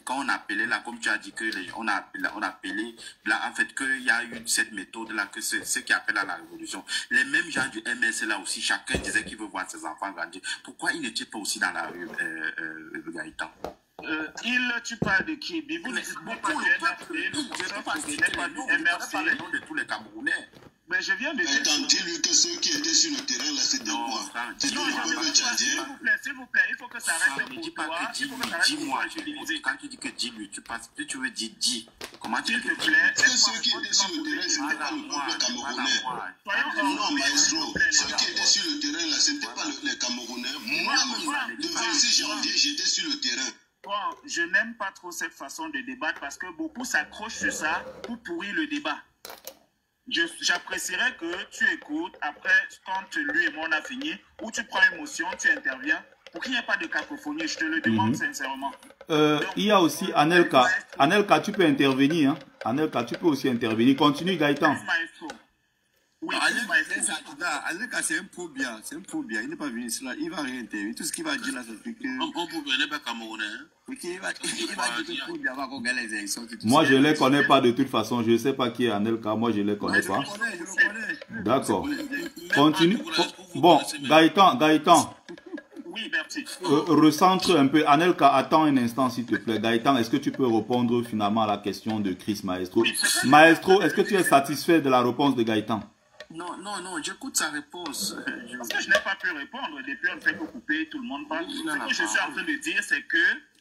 quand on appelait là, comme tu as dit que on appelait là, en fait, qu'il y a eu cette méthode-là, que c'est ceux qui appellent à la révolution. Les mêmes gens du MRC là aussi, chacun disait qu'il veut voir ses enfants grandir. Pourquoi ils n'étaient pas aussi dans la rue, Gaëtan? Tu parles de qui? Bibou, beaucoup, le peuple. Je ne peux pas citer les noms de tous les Camerounais. Mais je viens de dire. Dis-lui que ceux qui étaient sur le terrain, là, c'était moi. C'est non, s'il vous plaît, il faut que ça reste pour toi. Dis-moi, quand tu dis que dis-lui, tu veux dire dis. Comment tu te plaît? Que ceux qui étaient sur le terrain, c'était pas le peuple camerounais. Non, maestro, ceux qui étaient sur le terrain, là, c'était pas les Camerounais. Moi-même, le 26 janvier, j'étais sur le terrain. Bon, je n'aime pas trop cette façon de débattre parce que beaucoup s'accrochent sur ça pour pourrir le débat. J'apprécierais que tu écoutes, après, quand lui et moi on a fini, ou tu prends émotion, tu interviens, pour qu'il n'y ait pas de cacophonie, je te le demande sincèrement. Donc, il y a aussi Anelka. Anelka, tu peux intervenir. Hein? Anelka, tu peux aussi intervenir. Continue, Gaëtan. Oui, Anelka, c'est un peu bien. C'est un peu bien. Il n'est pas venu ici là. Il va rien intervenir. Tout ce qu'il va dire là, c'est que. Moi, je ne les connais pas de toute façon. Je ne sais pas qui est Anelka. Moi, je ne les connais pas. D'accord. Continue. Bon, Gaëtan. Oui, merci. Recentre un peu. Anelka, attends un instant, s'il te plaît. Gaëtan, est-ce que tu peux répondre finalement à la question de Chris Maestro? Maestro, est-ce que tu es satisfait de la réponse de Gaëtan? Non, j'écoute sa réponse. Parce que je n'ai pas pu répondre. Depuis, on ne fait que couper, tout le monde parle. Ce que je suis en train de dire, c'est que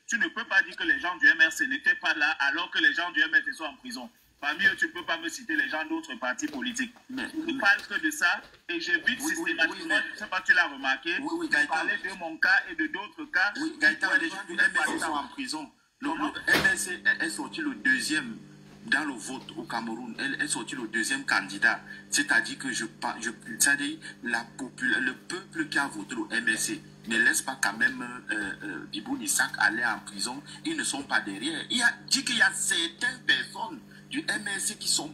tu ne peux pas dire que les gens du MRC n'étaient pas là alors que les gens du MRC sont en prison. Parmi eux, tu ne peux pas me citer les gens d'autres partis politiques. Je ne parle que de ça et j'évite systématiquement, je ne sais pas si tu l'as remarqué, de parler de mon cas et de d'autres cas. Oui, Gaëtan, les gens du MRC sont en prison. Le MRC est sorti le deuxième dans le vote au Cameroun. Elle est sortie le deuxième candidat. C'est-à-dire que le peuple qui a voté le MRC ne laisse pas quand même Bibou Nissak aller en prison. Ils ne sont pas derrière. Il a dit qu'il y a certaines personnes du MRC qui sont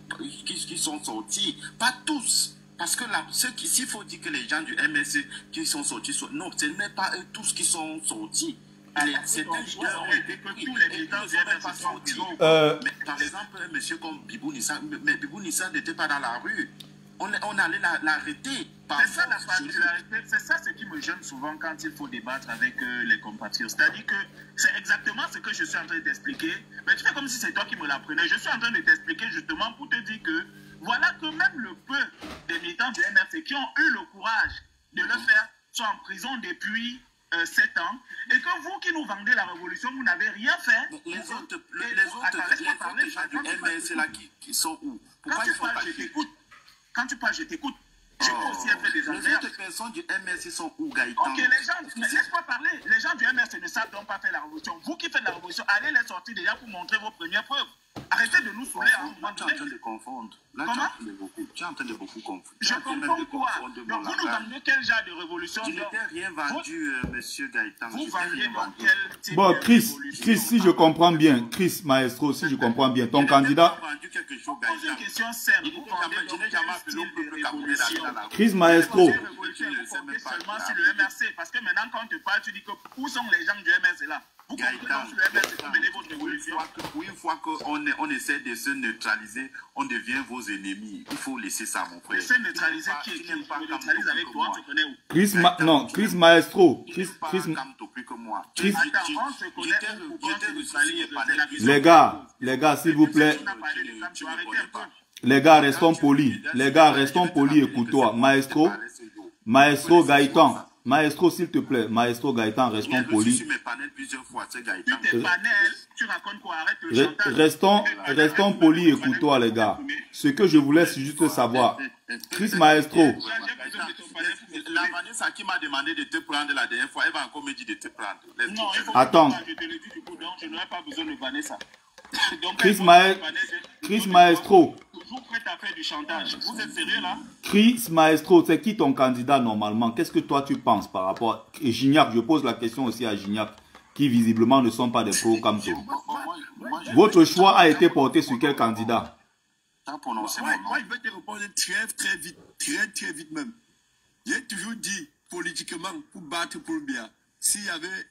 sortis. Pas tous. Parce que là, s'il faut dire que les gens du MRC qui sont sortis, non, ce n'est pas eux tous qui sont sortis. Certains leaders ont été que tous les militants du MRC sont sortis. Mais par exemple, un monsieur comme Bibou Nissak, mais Bibou Nissak n'était pas dans la rue. On allait l'arrêter. C'est ça la particularité, c'est ça ce qui me gêne souvent quand il faut débattre avec les compatriotes. C'est-à-dire que c'est exactement ce que je suis en train d'expliquer. Mais tu fais comme si c'est toi qui me l'apprenais. Je suis en train de t'expliquer justement pour te dire que voilà que même le peu des militants du MRC qui ont eu le courage de le faire sont en prison depuis 7 ans. Et que vous qui nous vendez la révolution, vous n'avez rien fait. Les autres gens du MRC là qui sont où? Quand tu parles, je t'écoute. Quand tu parles, je t'écoute. Je peux aussi être des affaires. Les autres personnes du MRC sont où, Gaëtan? Ok, les gens, laisse-moi parler. Les gens du MRC ne savent donc pas faire la révolution. Vous qui faites la révolution, allez les sortir déjà pour montrer vos premières preuves. Arrêtez de nous saouler à un moment donné. Tu es en train de confondre. Là, tu es en train de beaucoup confondre. Je comprends quoi? Donc, vous nous vendez quel genre de révolution? Je n'ai rien vendu, monsieur Gaëtan. Vous vendez donc quel type bon, de Chris, révolution? si je comprends bien, Chris Maestro, si je comprends bien, ton candidat... Pose une question simple. Vous vendez donc quel style de révolution? Chris Maestro. Seulement sur le MRC. Parce que maintenant, quand on te parle, tu dis que où sont les gens du MRC là? Vous comprenez sur le MRC pour mener votre révolution? Une fois qu'on essaie de se neutraliser, on devient vos ennemis. Il faut laisser ça, mon frère. Essayer de neutraliser qui n'aime pas neutraliser avec toi, on te connaît où? Chris Maestro. Chris Les gars, s'il vous plaît. Les gars, restons polis. Écoute-toi. Maestro Gaëtan. Maestro, s'il te plaît. Maestro Gaëtan, restons polis. Restons polis, écoute-toi, les gars. Ce que je voulais juste savoir. Chris Maestro. La Vanessa qui m'a demandé de te prendre la dernière fois, elle va encore me dire de te prendre. Non, il faut attends. Je te le dis du coup, donc je n'aurai pas besoin de Vanessa. Donc, Chris Maestro. Toujours prêt à faire du chantage. Vous êtes sérieux là? Chris Maestro, c'est qui ton candidat normalement? Qu'est-ce que toi tu penses par rapport à Gignac? Je pose la question aussi à Gignac, qui visiblement ne sont pas des pros comme toi. Votre choix a été porté sur quel candidat? Moi, je vais te répondre très vite même. J'ai toujours dit politiquement, pour battre Paul Biya, s'il y avait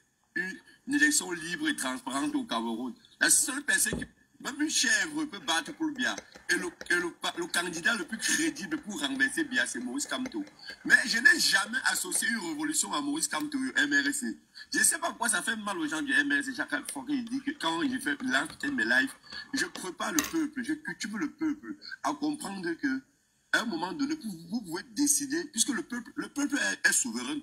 élection libre et transparente au Cameroun. La seule personne qui, même une chèvre peut battre Paul Biya. Et le candidat le plus crédible pour renverser Biya, c'est Maurice Kamto. Mais je n'ai jamais associé une révolution à Maurice Kamto au MRC. Je ne sais pas pourquoi ça fait mal aux gens du MRC chaque fois qu'il dit que quand il fait mes lives, je prépare le peuple, je cultive le peuple à comprendre que à un moment donné, vous pouvez décider, puisque le peuple est souverain.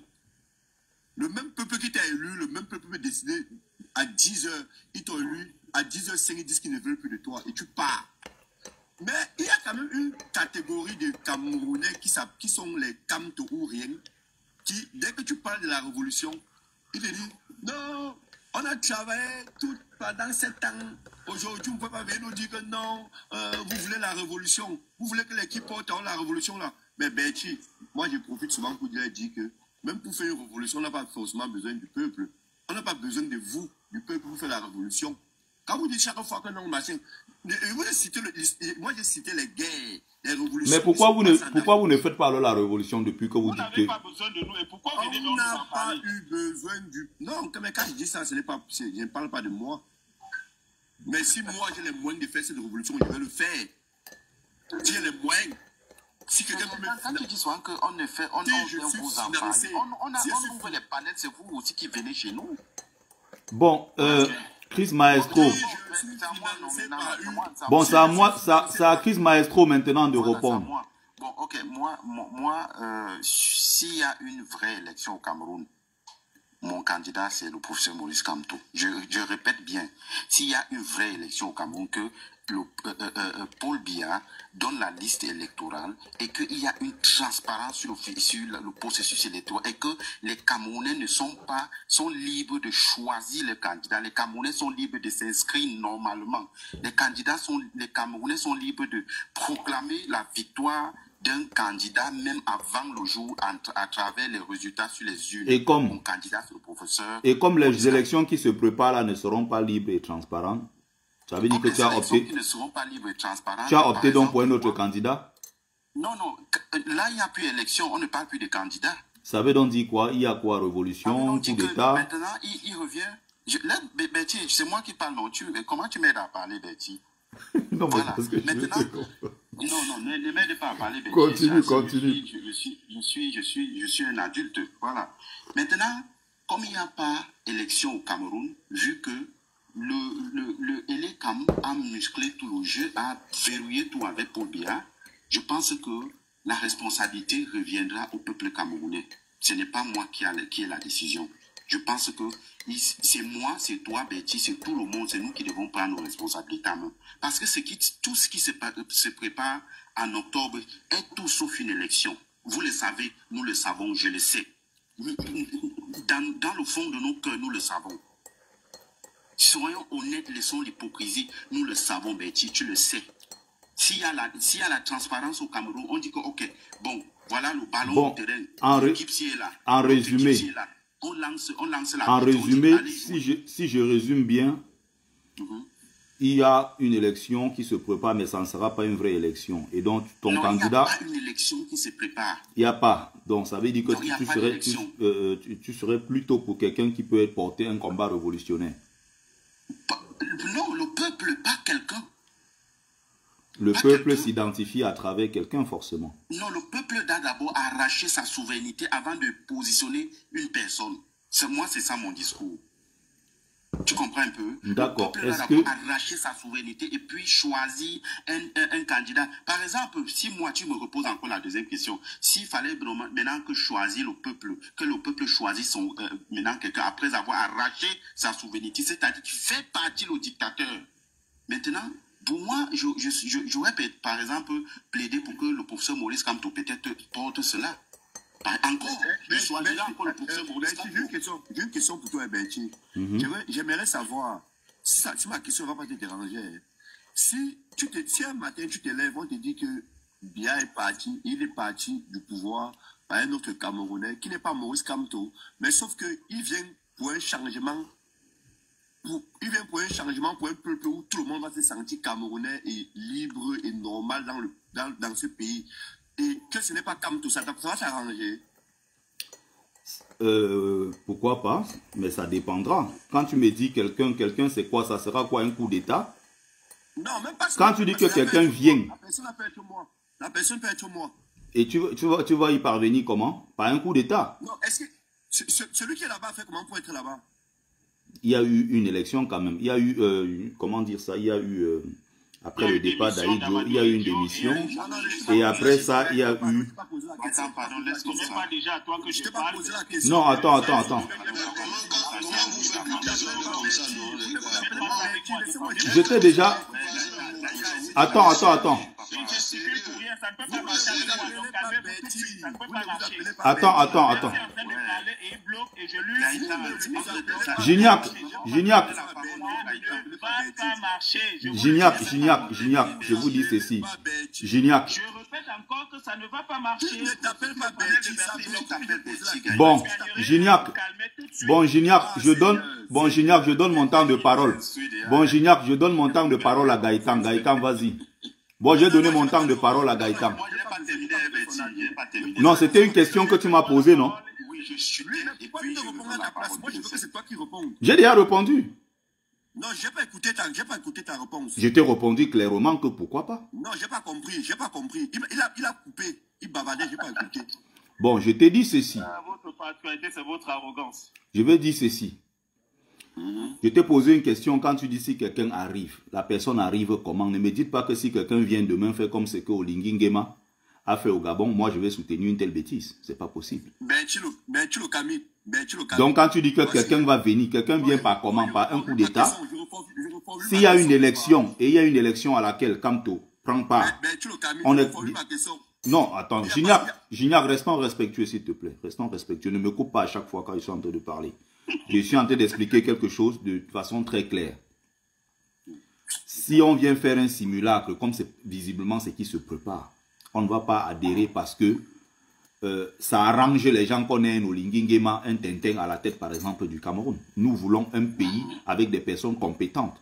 Le même peuple qui t'a élu, le même peuple peut décider à 10 h, ils t'ont élu, à 10h05, ils disent qu'ils ne veulent plus de toi et tu pars. Mais il y a quand même une catégorie de Camerounais qui sont les Kamto ou rien, qui, dès que tu parles de la révolution, ils te disent non, on a travaillé tout pendant 7 ans. Aujourd'hui, on ne peut pas venir nous dire que non, vous voulez la révolution, vous voulez que l'équipe porte la révolution là. Mais Betty, moi je profite souvent pour dire que même pour faire une révolution, on n'a pas forcément besoin du peuple. On n'a pas besoin de vous, du peuple, pour faire la révolution. Quand vous dites chaque fois que non, machin, moi j'ai cité les guerres, les révolutions. Mais pourquoi vous ne faites pas alors la révolution depuis que vous dites que... Vous n'avez pas besoin de nous et pourquoi vous venez On nous en n'a pas parler? eu besoin du... Non, mais quand je dis ça, je ne parle pas de moi. Mais si moi j'ai les moyens de faire cette révolution, je vais le faire. Si j'ai les moyens... Si quelqu'un peut me... Quand tu dis souvent qu'on ne fait, on vient vous en parler. On ouvre les panels, c'est vous aussi qui venez chez nous. Bon, Chris Maestro. Bon, c'est à Chris Maestro maintenant de répondre. Bon, ok, moi s'il y a une vraie élection au Cameroun, mon candidat, c'est le professeur Maurice Kamto. Je répète bien, s'il y a une vraie élection au Cameroun, que Paul Biya donne la liste électorale et qu'il y a une transparence sur le processus électoral et que les Camerounais sont libres de choisir le candidat. Les Camerounais sont libres de s'inscrire normalement. Les Camerounais sont libres de proclamer la victoire d'un candidat même avant le jour à travers les résultats sur les urnes. Et comme, mon candidat, c'est le professeur. Et comme les élections qui se préparent là ne seront pas libres et transparentes, ça veut dire que tu as opté. Qui ne seront pas libres et transparentes. Tu as opté donc pour un autre candidat? Non, là il n'y a plus élection, on ne parle plus de candidat. Ça veut donc dire quoi? Il y a quoi? Révolution, coup d'État? Maintenant, il revient. Betty, c'est moi qui parle, non? Comment tu m'aides à parler, Betty? Non, voilà. parce que maintenant, non, ne m'aide pas à parler, Betty. Continue. Je suis un adulte, voilà. Maintenant, comme il n'y a pas élection au Cameroun, vu que le LCAM a musclé tout le jeu, a verrouillé tout avec Paul Biya, je pense que la responsabilité reviendra au peuple camerounais. Ce n'est pas moi qui ai la décision. Je pense que c'est moi, c'est toi, Betty, c'est tout le monde, c'est nous qui devons prendre nos responsabilités à main. Parce que tout ce qui se prépare en octobre est tout sauf une élection. Vous le savez, nous le savons, je le sais. Dans le fond de nos cœurs, nous le savons. Soyons honnêtes, laissons l'hypocrisie. Nous le savons, Betty, tu le sais. S'il y a la transparence au Cameroun, on dit que, ok, bon, voilà le ballon de terrain. L'équipe qui est là. En résumé, on lance la en résumé, si je résume bien, il y a une élection qui se prépare, mais ça ne sera pas une vraie élection. Et donc, ton candidat... il n'y a pas une élection qui se prépare. Il n'y a pas. Donc, ça veut dire que tu serais plutôt pour quelqu'un qui peut porter un combat révolutionnaire. Non, le peuple, pas quelqu'un. Le peuple s'identifie à travers quelqu'un, forcément. Non, le peuple doit d'abord arracher sa souveraineté avant de positionner une personne. Moi, c'est ça mon discours. Tu comprends un peu? D'accord. Le peuple doit d'abord arracher sa souveraineté et puis choisir un candidat. Par exemple, si moi, tu me reposes encore la deuxième question, s'il fallait maintenant que choisir le peuple, que le peuple choisisse maintenant quelqu'un après avoir arraché sa souveraineté, c'est-à-dire qu'il fait partie du dictateur. Maintenant, pour moi, j'aurais par exemple plaidé pour que le professeur Maurice Kamto peut-être porte cela. Encore, je choisirais encore le professeur Maurice Kamto. J'ai une question pour toi, Betty. J'aimerais savoir, si ma question ne va pas te déranger, si un matin tu te lèves, on te dit que Biya est parti, il est parti du pouvoir par un autre Camerounais qui n'est pas Maurice Kamto, mais sauf qu'il vient pour un changement. Il vient pour un changement pour un peuple où tout le monde va se sentir camerounais et libre et normal dans ce pays. Et que ce n'est pas Kamto, ça va s'arranger. Pourquoi pas? Mais ça dépendra. Quand tu me dis quelqu'un, c'est quoi? Ça sera quoi, un coup d'État? Non, même pas. Quand tu dis que quelqu'un vient... La personne peut être moi. La personne peut être moi. Et tu vas y parvenir comment? Par un coup d'État? Non, est-ce que celui qui est là-bas fait comment pour être là-bas? Il y a eu une élection quand même. Il y a eu, comment dire ça? Il y a eu, après le départ d'Aïdjo, il y a eu une démission. Et après ça, il y a eu... Attends, pardon, laisse-moi pas déjà à toi que je parle. Non, attends. Comment vous faites que des hommes comme ça, non, les gars? J'étais déjà... Attends. Attends. Gignac, je vous dis ceci. Gignac. Je répète encore que ça ne va pas marcher. Gignac, je donne mon temps de parole. Gignac, je donne mon temps de parole à Gaëtan. Gaëtan, vas-y. Bon, j'ai donné mon temps de parole à Gaëtan. Non, c'était une question que tu m'as posée, non? J'ai déjà répondu. Non, j'ai pas écouté ta réponse. Je t'ai répondu clairement que pourquoi pas. Non, j'ai pas compris. Il a coupé. Il bavardait, j'ai pas écouté. Bon, je t'ai dit ceci. Votre particularité, c'est votre arrogance. Je vais dire ceci. Je t'ai posé une question quand tu dis si quelqu'un arrive. La personne arrive comment? Ne me dites pas que si quelqu'un vient demain faire comme ce que Olingi Nguema a fait au Gabon, moi je vais soutenir une telle bêtise. C'est pas possible. Donc quand tu dis que quelqu'un va venir, quelqu'un vient par comment? Par un coup d'État. S'il y a une élection, et il y a une élection à laquelle Kamto prend part, on est... Non, attends, Gignac, restons respectueux s'il te plaît. Restons respectueux. Ne me coupe pas à chaque fois quand je suis en train de parler. Je suis en train d'expliquer quelque chose de façon très claire. Si on vient faire un simulacre, comme c'est visiblement ce qui se prépare, on ne va pas adhérer parce que ça arrange les gens qu'on ait un Olingi Nguema, un Tintin à la tête par exemple du Cameroun. Nous voulons un pays avec des personnes compétentes.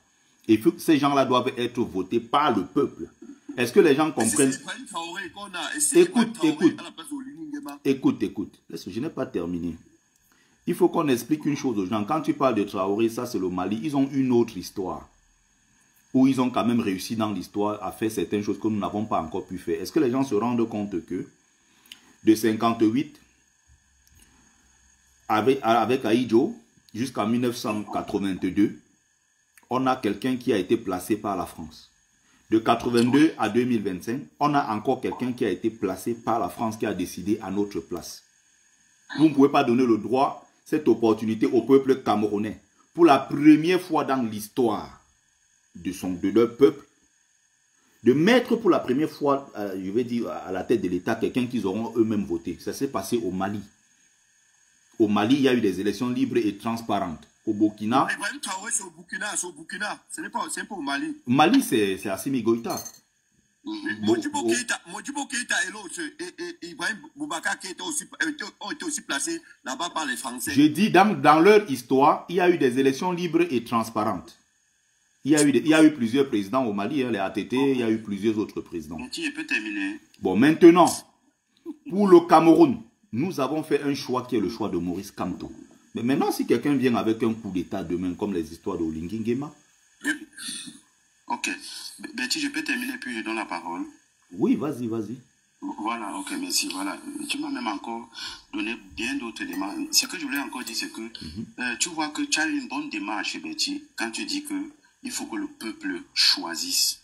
Et ces gens-là doivent être votés par le peuple. Est-ce que les gens comprennent? Écoute. Je n'ai pas terminé. Il faut qu'on explique une chose aux gens. Quand tu parles de Traoré, ça c'est le Mali, ils ont une autre histoire. Où ils ont quand même réussi dans l'histoire à faire certaines choses que nous n'avons pas encore pu faire. Est-ce que les gens se rendent compte que de 58 avec Aïdjo jusqu'en 1982, on a quelqu'un qui a été placé par la France. De 82 à 2025, on a encore quelqu'un qui a été placé par la France qui a décidé à notre place. Vous ne pouvez pas donner le droit, cette opportunité au peuple camerounais. Pour la première fois dans l'histoire de leur peuple, de mettre pour la première fois, je vais dire, à la tête de l'État, quelqu'un qu'ils auront eux-mêmes voté. Ça s'est passé au Mali. Au Mali, il y a eu des élections libres et transparentes. Au Burkina... C'est au Burkina. Ce n'est pas au Mali. Mali, c'est Assimi Goïta. Modibo Keïta et Ibrahim Boubacar qui ont été aussi placés là-bas par les Français. J'ai dit, dans leur histoire, il y a eu des élections libres et transparentes. Il y a eu plusieurs présidents au Mali, les ATT, il y a eu plusieurs autres présidents. Bon, maintenant, pour le Cameroun, nous avons fait un choix qui est le choix de Maurice Kamto. Mais maintenant, si quelqu'un vient avec un coup d'État demain, comme les histoires de Olingi Nguema... Ok. Betty, je peux terminer puis je donne la parole. Oui, vas-y. Voilà, ok, merci. Voilà. Tu m'as même encore donné bien d'autres démarches. Ce que je voulais encore dire, c'est que tu vois que tu as une bonne démarche, Betty, quand tu dis que il faut que le peuple choisisse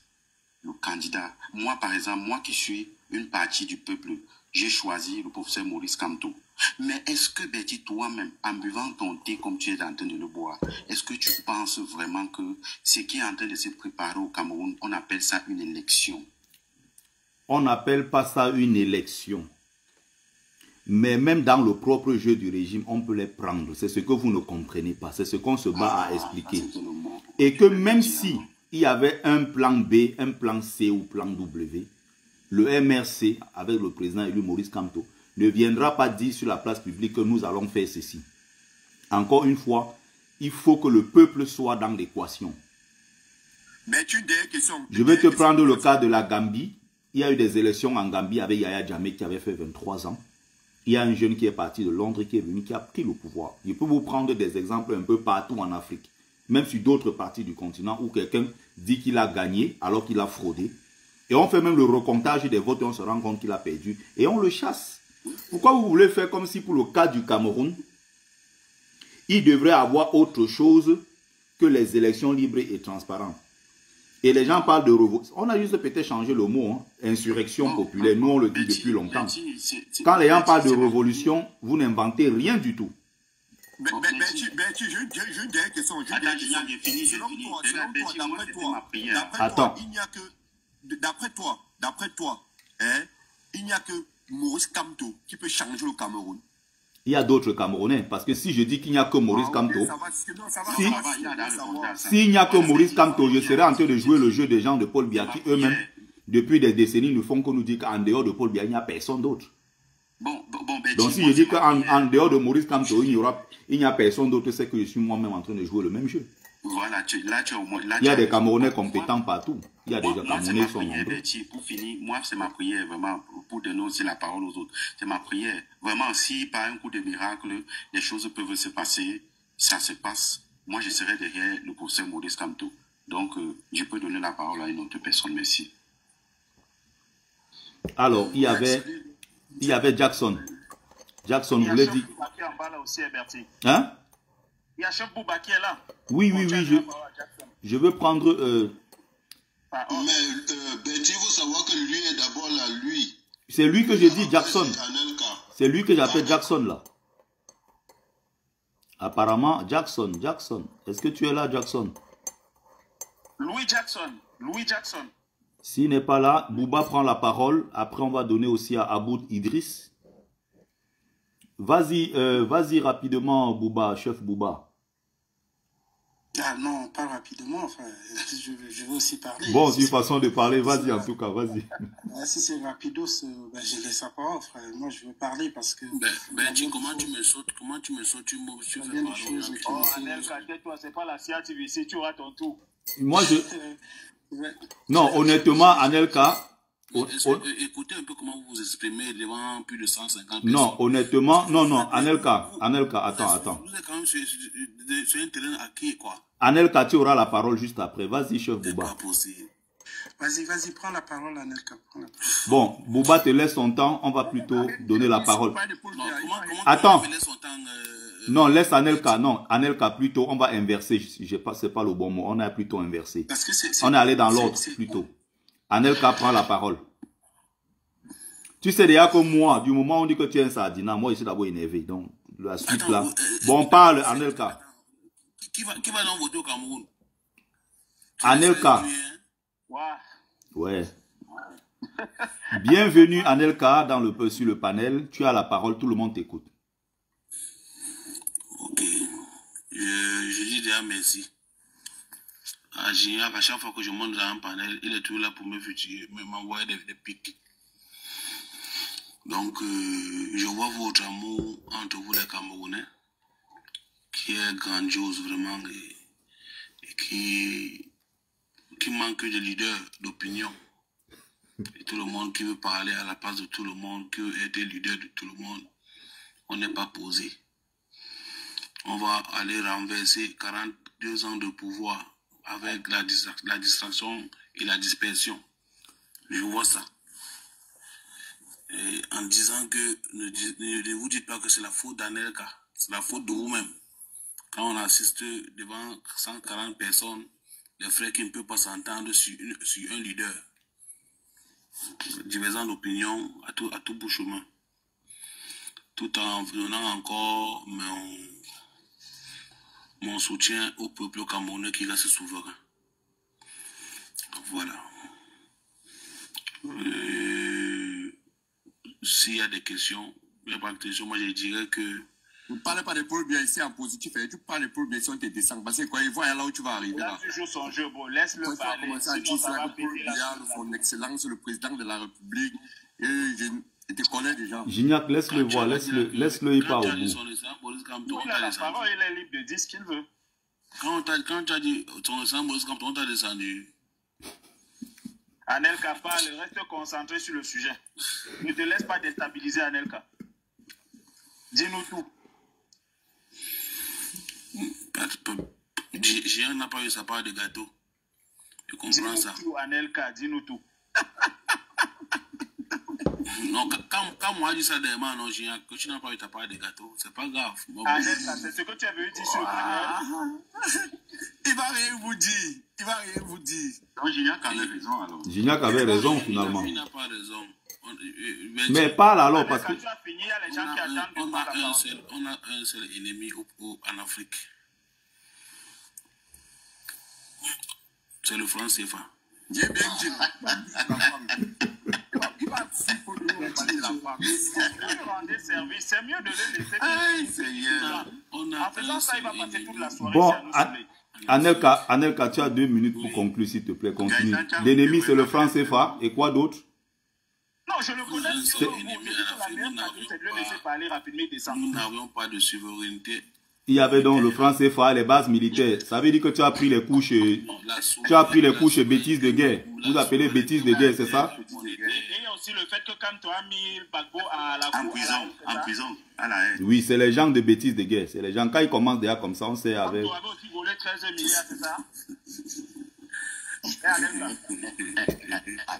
le candidat. Moi, par exemple, moi qui suis une partie du peuple, j'ai choisi le professeur Maurice Kamto. Mais est-ce que, Betty, toi-même, en buvant ton thé comme tu es en train de le boire, est-ce que tu penses vraiment que ce qui est en train de se préparer au Cameroun, on appelle ça une élection? On n'appelle pas ça une élection. Mais même dans le propre jeu du régime, on peut les prendre. C'est ce que vous ne comprenez pas. C'est ce qu'on se bat à expliquer. Et que même si il y avait un plan B, un plan C ou plan W, le MRC, avec le président élu Maurice Kamto, ne viendra pas dire sur la place publique que nous allons faire ceci. Encore une fois, il faut que le peuple soit dans l'équation. Je vais te prendre le cas de la Gambie. Il y a eu des élections en Gambie avec Yaya Jammeh qui avait fait 23 ans. Il y a un jeune qui est parti de Londres, qui est venu, qui a pris le pouvoir. Je peux vous prendre des exemples un peu partout en Afrique, même sur d'autres parties du continent, où quelqu'un dit qu'il a gagné alors qu'il a fraudé. Et on fait même le recomptage des votes et on se rend compte qu'il a perdu. Et on le chasse. Pourquoi vous voulez faire comme si pour le cas du Cameroun, il devrait avoir autre chose que les élections libres et transparentes? Et les gens parlent de révolution. On a juste peut-être changé le mot, hein, insurrection populaire. Nous, on le dit depuis longtemps. Quand les gens parlent de révolution, vous n'inventez rien du tout. J'ai une dernière question. D'après toi, il n'y a que Maurice Kamto qui peut changer le Cameroun. Il y a d'autres Camerounais, parce que si je dis qu'il n'y a que Maurice Kamto, s'il n'y a que Maurice Kamto, je serais en train de jouer le jeu des gens de Paul Biya qui eux-mêmes, depuis des décennies, ne font que nous dire qu'en dehors de Paul Biya, il n'y a personne d'autre. Donc si je dis qu'en dehors de Maurice Kamto, il n'y a personne d'autre, c'est que je suis moi-même en train de jouer le même jeu. Voilà, il y a des Camerounais compétents partout. Il y a des Camerounais qui sont nombreux. Pour finir, moi, c'est ma prière, vraiment, pour donner aussi la parole aux autres. C'est ma prière. Vraiment, si par un coup de miracle, les choses peuvent se passer, ça se passe. Moi, je serai derrière le professeur Maurice Kamto. Donc, je peux donner la parole à une autre personne. Merci. Alors, il y avait Jackson. Jackson voulait dire... Hein? Il y a Chef Bouba qui est là. Oui, je veux prendre... Mais Betty, il faut savoir que lui est d'abord là, lui. C'est lui que j'ai dit, Jackson. C'est lui que j'appelle Jackson, là. Apparemment, Jackson. Est-ce que tu es là, Jackson? Louis Jackson. S'il n'est pas là, Bouba prend la parole. Après, on va donner aussi à Aboud Idriss. Vas-y rapidement, Bouba, chef Bouba. Ah non, pas rapidement, enfin, je veux aussi parler. Bon, c'est une façon de parler, vas-y en tout cas, vas-y. Si c'est rapidos, je laisse la parole, frère. Moi, je veux parler parce que... comment tu me sautes, tu fais bien des choses. Oh, Anelka, tais-toi, c'est pas la CATVC, tu auras ton tour. Moi, non, honnêtement, Anelka... Écoutez un peu comment vous vous exprimez devant plus de 150 personnes. Non, honnêtement, non, Anelka, attends. Vous êtes quand même sur un terrain acquis, quoi. Anelka, tu auras la parole juste après. Vas-y, chef Bouba. Vas-y, prends la parole, Anelka. Bon, Bouba te laisse son temps, on va plutôt donner la parole. Attends. Non, laisse Anelka, Anelka plutôt, on va inverser. C'est pas le bon mot, on a plutôt inversé. On est allé dans l'ordre plutôt. Anelka prend la parole. Tu sais déjà que moi, du moment où on dit que tu es un sardina, moi je suis d'abord énervé. Donc, la suite là. Bon, parle, Anelka. Qui va donc voter au Cameroun? Anelka. Ouais. Bienvenue, Anelka, sur le panel. Tu as la parole, tout le monde t'écoute. Ok. Je dis déjà merci. À Gignac, à chaque fois que je monte dans un panel, il est toujours là pour m'envoyer des pics. Donc, je vois votre amour entre vous les Camerounais, qui est grandiose vraiment, et qui manque de leader d'opinion. Et tout le monde qui veut parler à la place de tout le monde, qui veut être leader de tout le monde, on n'est pas posé. On va aller renverser 42 ans de pouvoir avec la distraction et la dispersion. Je vois ça. Et en disant que ne vous dites pas que c'est la faute d'Anelka, c'est la faute de vous-même. Quand on assiste devant 140 personnes, les frères qui ne peuvent pas s'entendre sur un leader, divergent d'opinion à tout bout de chemin, tout en donnant encore mon soutien au peuple camerounais qui reste souverain. Voilà. S'il y a des questions, il n'y a pas de questions, moi je dirais que... Ne parlez pas de Paul Biya ici en positif, tu parles de Paul Biya si on te descend, parce que quoi, il voit là où tu vas arriver. Là, tu joues son jeu, bon, laisse-le parler. Commencer à dire que Paul Biya, son excellence, le président de la République, et je te connais déjà. Gignac, laisse-le voir, laisse-le y pas au bout. Il a la parole, il est libre de dire ce qu'il veut. Quand tu as dit ton sang, Maurice Kamto, on t'a descendu. Anelka parle, reste concentré sur le sujet. Ne te laisse pas déstabiliser, Anelka. Dis-nous tout. Géant n'a pas eu sa part de gâteau. Je comprends ça. Dis-nous tout, Anelka, dis-nous tout. Non, quand moi je dis ça derrière non, Géant, que tu n'as pas eu ta part de gâteau, c'est pas grave. Anelka, c'est ce que tu avais dit sur le panel. Il va rien vous dire. Il va rien vous dire. Donc Gignac avait raison alors. Gignac avait raison finalement. Il n'a pas raison. Mais parle alors parce que... Quand tu as fini, il y a les gens qui attendent de On voir la a un seul ennemi en Afrique. C'est le franc CFA. J'ai bien dit. Il va pour nous parler de la femme. rendre service, c'est mieux de le laisser. En faisant ça, il va passer toute la soirée. Bon, Anelka, tu as 2 minutes pour conclure, s'il te plaît. Continue. L'ennemi, c'est le franc CFA. Et quoi d'autre? Non, je le connais. C'est de le laisser parler rapidement et descendre. Nous n'avions pas de souveraineté. Il y avait donc le franc CFA, les bases militaires. Ça veut dire que tu as pris les couches, bêtises de guerre. Vous appelez bêtises de guerre, c'est ça? Et il y a aussi le fait que quand tu as mis Gbagbo à la prison, à la haine. Oui, c'est les gens de bêtises de guerre. C'est les gens, quand ils commencent déjà comme ça, on sait avec... Tu avais aussi volé 13 milliards, c'est ça? Il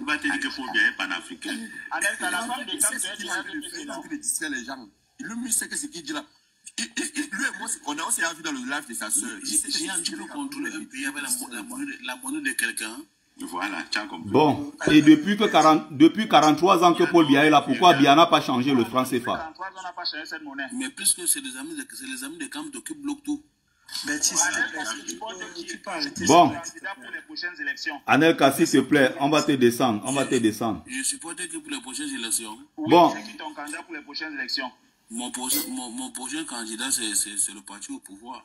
va te dire qu'il faut bien être panafricain. Anelka, la femme de Kam, tu distrait les gens. Le mieux, c'est que ce qu'il dit là. Lui et moi, on a aussi vu dans le live de sa soeur. Tu peux contrôler un pays avec la monnaie de quelqu'un. Voilà, tu as compris. Bon, et depuis 43 ans que Paul Biya est là, pourquoi Biya n'a pas changé le franc CFA? 43 ans, on n'a pas changé cette monnaie. Mais puisque c'est les amis de Kamto qui bloquent tout. Bon, Anelka, s'il te plaît, on va te descendre. Je supporte que pour les prochaines élections. Bon. C'est qui ton candidat pour les prochaines élections? Mon prochain candidat, c'est le parti au pouvoir.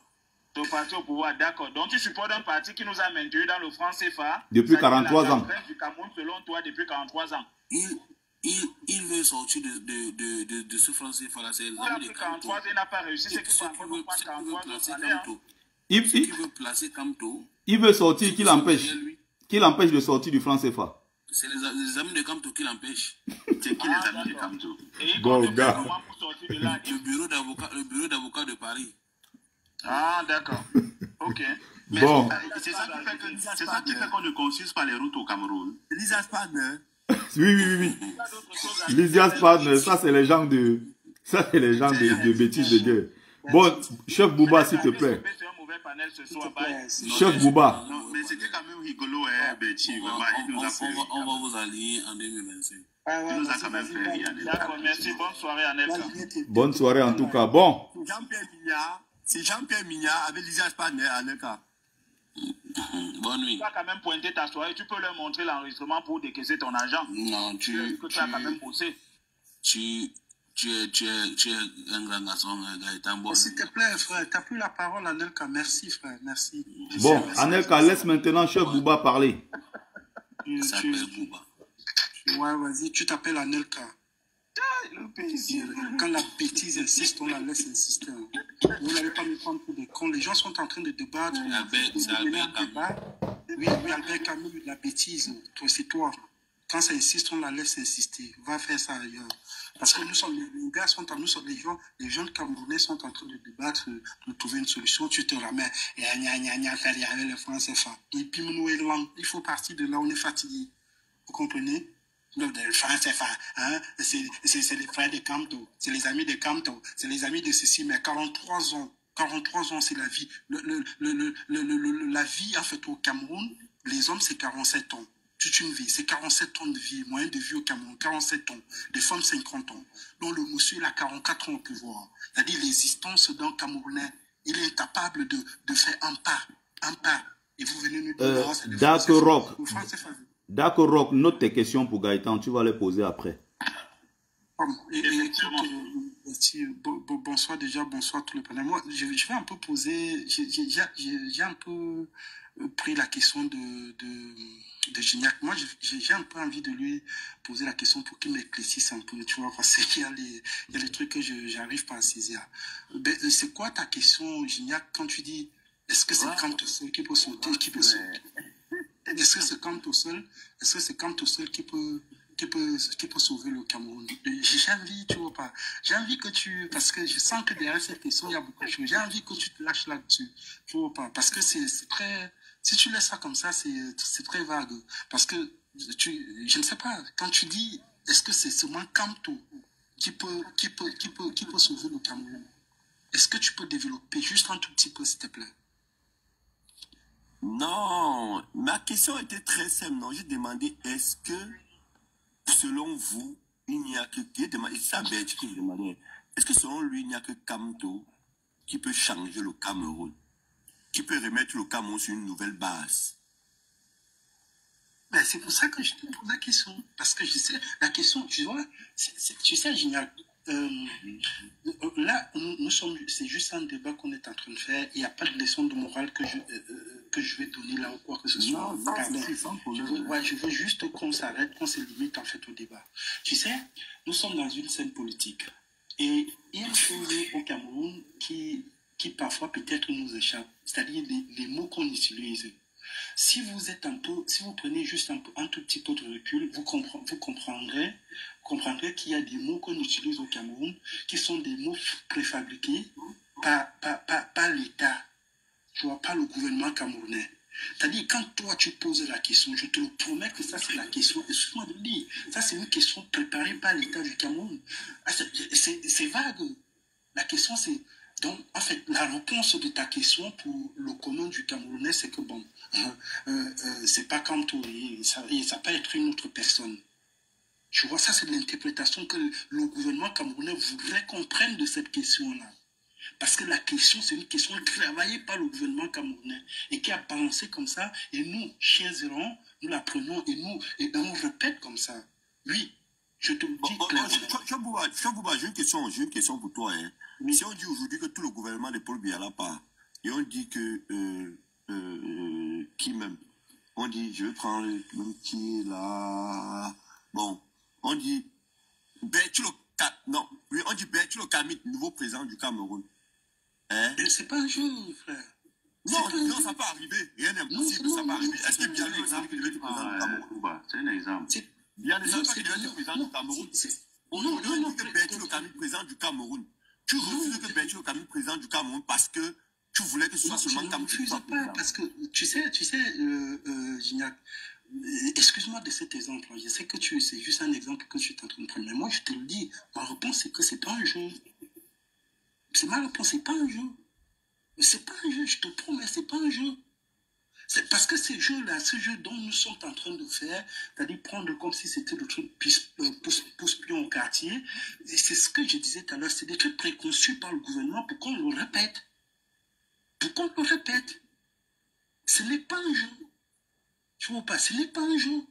Le parti au pouvoir, d'accord. Donc tu supportes un parti qui nous a maintenus dans le franc CFA depuis 43 ans. Du Cameroun, selon toi, depuis 43 ans. Il veut sortir de ce franc CFA là. C'est les amis de Kamto. Il n'a pas réussi. C'est qu'il veut placer Kamto. Il veut placer Kamto. Il veut sortir, qui l'empêche? Qui l'empêche de sortir du franc CFA? C'est les amis de Kamto qui l'empêchent. C'est qui les amis de Kamto? Bon, gars. Le bureau d'avocat de Paris. Ah, d'accord. Ok. Bon. C'est ça qui fait qu'on ne construise pas les routes au Cameroun. Lisa Spadner. Oui. Lysias Partner, ça c'est les gens de... Ça c'est les gens de bêtises de guerre. Bon, chef Bouba, s'il te plaît. Chef Bouba. Non, mais c'était quand même rigolo, hein, Betty. On va vous aligner en 2025. Il nous a quand même fait rire. D'accord, merci. Bonne soirée, Anelka. Bonne soirée en tout cas. Bon. C'est Jean-Pierre Mignard avec Lysias Partner, Anelka. Bonne nuit. Tu vas quand même pointer ta soirée. Tu peux leur montrer l'enregistrement pour décaisser ton argent. Non, que tu as quand même bossé. Tu es un grand garçon, Gaëtan. S'il te plaît, frère, tu as pris la parole, Anelka. Merci, frère, merci. Bon, Anelka, laisse maintenant chef Bouba parler. Il s'appelle Bouba. Ouais, vas-y, tu t'appelles Anelka. Quand la bêtise insiste, on la laisse insister. Vous n'allez pas me prendre pour des cons. Les gens sont en train de débattre. C'est Albert Camus. Oui, Albert Camus, la bêtise, c'est toi. Quand ça insiste, on la laisse insister. Va faire ça ailleurs. Parce que les gars sont en nous, les jeunes Camerounais sont en train de débattre, de trouver une solution. Tu te ramènes, faire avec le franc CFA. Et puis, il faut partir de là, on est fatigué. Vous comprenez? Le franc CFA, hein? C'est les frères de Kamto, c'est les amis de Kamto, c'est les amis de ceci, mais 43 ans, c'est la vie. La vie, en fait, au Cameroun, les hommes, c'est 47 ans. Toute une vie, c'est 47 ans de vie, moyenne de vie au Cameroun, 47 ans. Les femmes, 50 ans. Donc, le monsieur, il a 44 ans au pouvoir. C'est-à-dire, l'existence d'un Camerounais, il est capable de faire un pas. Et vous venez nous dire... D'accord, Rock, note tes questions pour Gaëtan, tu vas les poser après. Bonsoir déjà, bonsoir tout le panel. Moi, je vais un peu poser, j'ai un peu pris la question de Gignac. Moi, j'ai un peu envie de lui poser la question pour qu'il m'éclaircisse un peu, tu vois, parce qu'il y a les trucs que je n'arrive pas à saisir. C'est quoi ta question, Gignac, quand tu dis, est-ce que c'est Kamto seul qui peut sauter, Est-ce que c'est Kamto seul qui peut qui peut sauver le Cameroun. J'ai envie, tu vois pas, j'ai envie que tu, parce que je sens que derrière cette question, il y a beaucoup de choses. J'ai envie que tu te lâches là-dessus, tu vois pas, parce que c'est très, si tu laisses ça comme ça, c'est très vague. Parce que, je ne sais pas, quand tu dis, est-ce que c'est seulement Kamto qui peut sauver le Cameroun? Est-ce que tu peux développer juste un tout petit peu, s'il te plaît? Non, ma question était très simple. Non, j'ai demandé, est-ce que, selon vous, il n'y a que... Est-ce que selon lui, il n'y a que Kamto qui peut changer le Cameroun, qui peut remettre le Cameroun sur une nouvelle base? Ben, c'est pour ça que je te pose la question. Parce que je sais, la question, tu vois, tu sais, Génial. Là, nous sommes, c'est juste un débat qu'on est en train de faire. Il n'y a pas de leçon de morale que je vais donner là ou quoi que ce soit. Non, Pardon. Je veux juste qu'on s'arrête, qu'on se limite en fait au débat. Tu sais, nous sommes dans une scène politique. Et il y a une chose au Cameroun qui parfois peut-être nous échappe. C'est-à-dire les mots qu'on utilise. Si vous êtes un peu, si vous prenez juste un tout petit peu de recul, vous comprendrez qu'il y a des mots qu'on utilise au Cameroun qui sont des mots préfabriqués par l'État, tu vois, pas le gouvernement camerounais. C'est-à-dire, quand toi tu poses la question, je te le promets que ça c'est la question, excuse-moi de le dire, ça c'est une question préparée par l'État du Cameroun. C'est vague. La question c'est, donc en fait, la réponse de ta question pour le commun du Camerounais, c'est que bon, c'est pas comme toi, ça peut être une autre personne. Tu vois, ça c'est l'interprétation que le gouvernement camerounais voudrait qu'on prenne de cette question-là. Parce que la question, c'est une question travaillée par le gouvernement camerounais et qui a balancé comme ça. Et nous, chiens errants, nous la prenons et on répète comme ça. Oui, je te le dis clairement. Chambouba, j'ai une question pour toi. Hein. Oui. Si on dit aujourd'hui que tout le gouvernement de Paul Biya part, et on dit que qui même, on dit, je vais prendre même qui est là. Bon, on dit on dit Bertilo Kamit, nouveau président du Cameroun. Hein? C'est pas un jeu, frère. Non, ça peut arriver. Rien n'est impossible, ça peut arriver. Est-ce que bien l'exemple qui devait être président du Cameroun? C'est un exemple. Bien l'exemple qui devait être président du Cameroun. Aujourd'hui, on dit que Bertilo Kamit, président du Cameroun. Tu refuses que Bertilo Kamit, président du Cameroun, parce que tu voulais que ce soit seulement Kamit. Je ne refuse pas, parce que, tu sais, Gignac, excuse-moi de cet exemple. Je sais que c'est juste un exemple que tu es en train de prendre. Mais moi, je te le dis, ma réponse, c'est que c'est pas un jeu. C'est ma réponse, c'est pas un jeu. C'est pas un jeu, je te promets, c'est pas un jeu. C'est parce que ces jeux-là, ce jeu dont nous sommes en train de faire, c'est-à-dire prendre comme si c'était le truc pousse-pion au quartier, c'est ce que je disais tout à l'heure, c'est des trucs préconçus par le gouvernement pour qu'on le répète. Pour qu'on le répète. Ce n'est pas un jeu. Tu vois pas, ce n'est pas un jeu.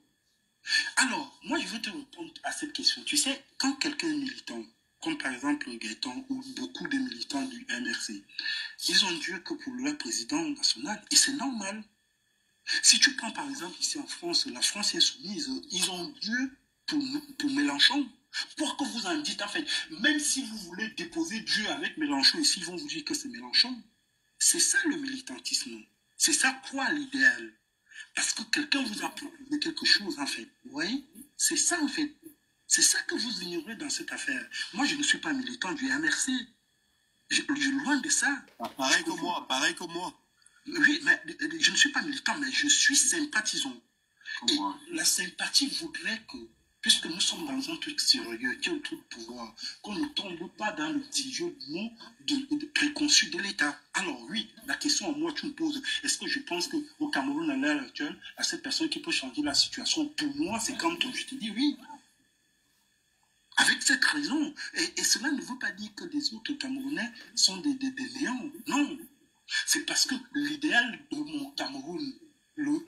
Alors, moi, je veux te répondre à cette question. Tu sais, quand quelqu'un est militant, comme par exemple Gaëtan ou beaucoup de militants du MRC, ils ont Dieu que pour leur président national, et c'est normal. Si tu prends par exemple ici en France, la France est soumise, ils ont Dieu pour Mélenchon. Pourquoi vous en dites en fait, même si vous voulez déposer Dieu avec Mélenchon, ici ils vont vous dire que c'est Mélenchon. C'est ça le militantisme. C'est ça quoi l'idéal. Parce que quelqu'un vous a proposé quelque chose en fait. Vous voyez? C'est ça en fait. C'est ça que vous ignorez dans cette affaire. Moi, je ne suis pas militant du MRC. Loin de ça. Pareil que moi. Oui, mais je ne suis pas militant, mais je suis sympathisant. Et la sympathie voudrait que, puisque nous sommes dans un truc sérieux, qui est autour du pouvoir, qu'on ne tombe pas dans le petit jeu de préconçu de l'État. Alors oui, la question à moi, tu me poses, est-ce que je pense qu'au Cameroun, à l'heure actuelle, à cette personne qui peut changer la situation, pour moi, c'est comme toi, je te dis oui. Avec cette raison. Et cela ne veut pas dire que les autres Camerounais sont des néants. Non. C'est parce que l'idéal de mon Cameroun,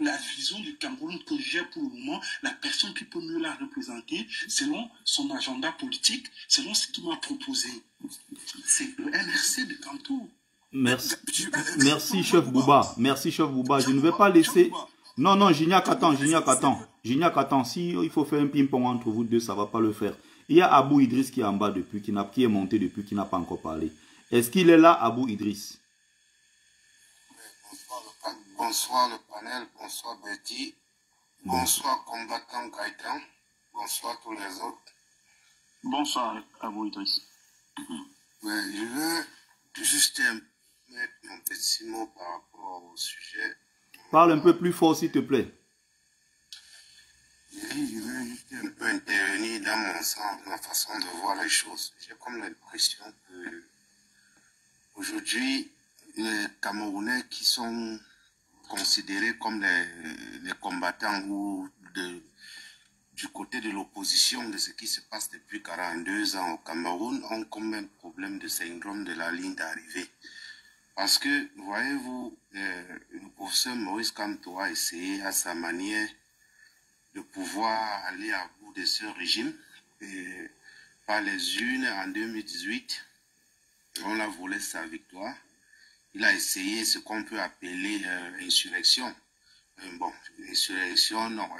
la vision du Cameroun que j'ai pour le moment, la personne qui peut mieux la représenter, selon son agenda politique, selon ce qu'il m'a proposé, c'est le MRC de Kanto. Merci, chef Bouba. Merci, chef Bouba. Je ne vais pas laisser... Non, Gignac, attends. Si il faut faire un ping-pong entre vous deux, ça ne va pas le faire. Il y a Abou Idriss qui est en bas depuis, qui est monté depuis, qui n'a pas encore parlé. Est-ce qu'il est là, Abou Idriss? Bonsoir le panel, bonsoir Betty, bonsoir combattant Gaëtan. Bonsoir tous les autres. Bonsoir à vous, Idriss. Ouais, je veux juste mettre mon petit mot par rapport au sujet. Parle un peu plus fort, s'il te plaît. Oui, je veux juste un peu intervenir dans mon sens, ma façon de voir les choses. J'ai comme l'impression que aujourd'hui, les Camerounais qui sont considérés comme les combattants ou du côté de l'opposition de ce qui se passe depuis 42 ans au Cameroun ont comme un problème de syndrome de la ligne d'arrivée. Parce que, voyez-vous, le professeur Maurice Kamto a essayé à sa manière de pouvoir aller à bout de ce régime. Et par les urnes en 2018, on a volé sa victoire. Il a essayé ce qu'on peut appeler insurrection. Bon, insurrection, non,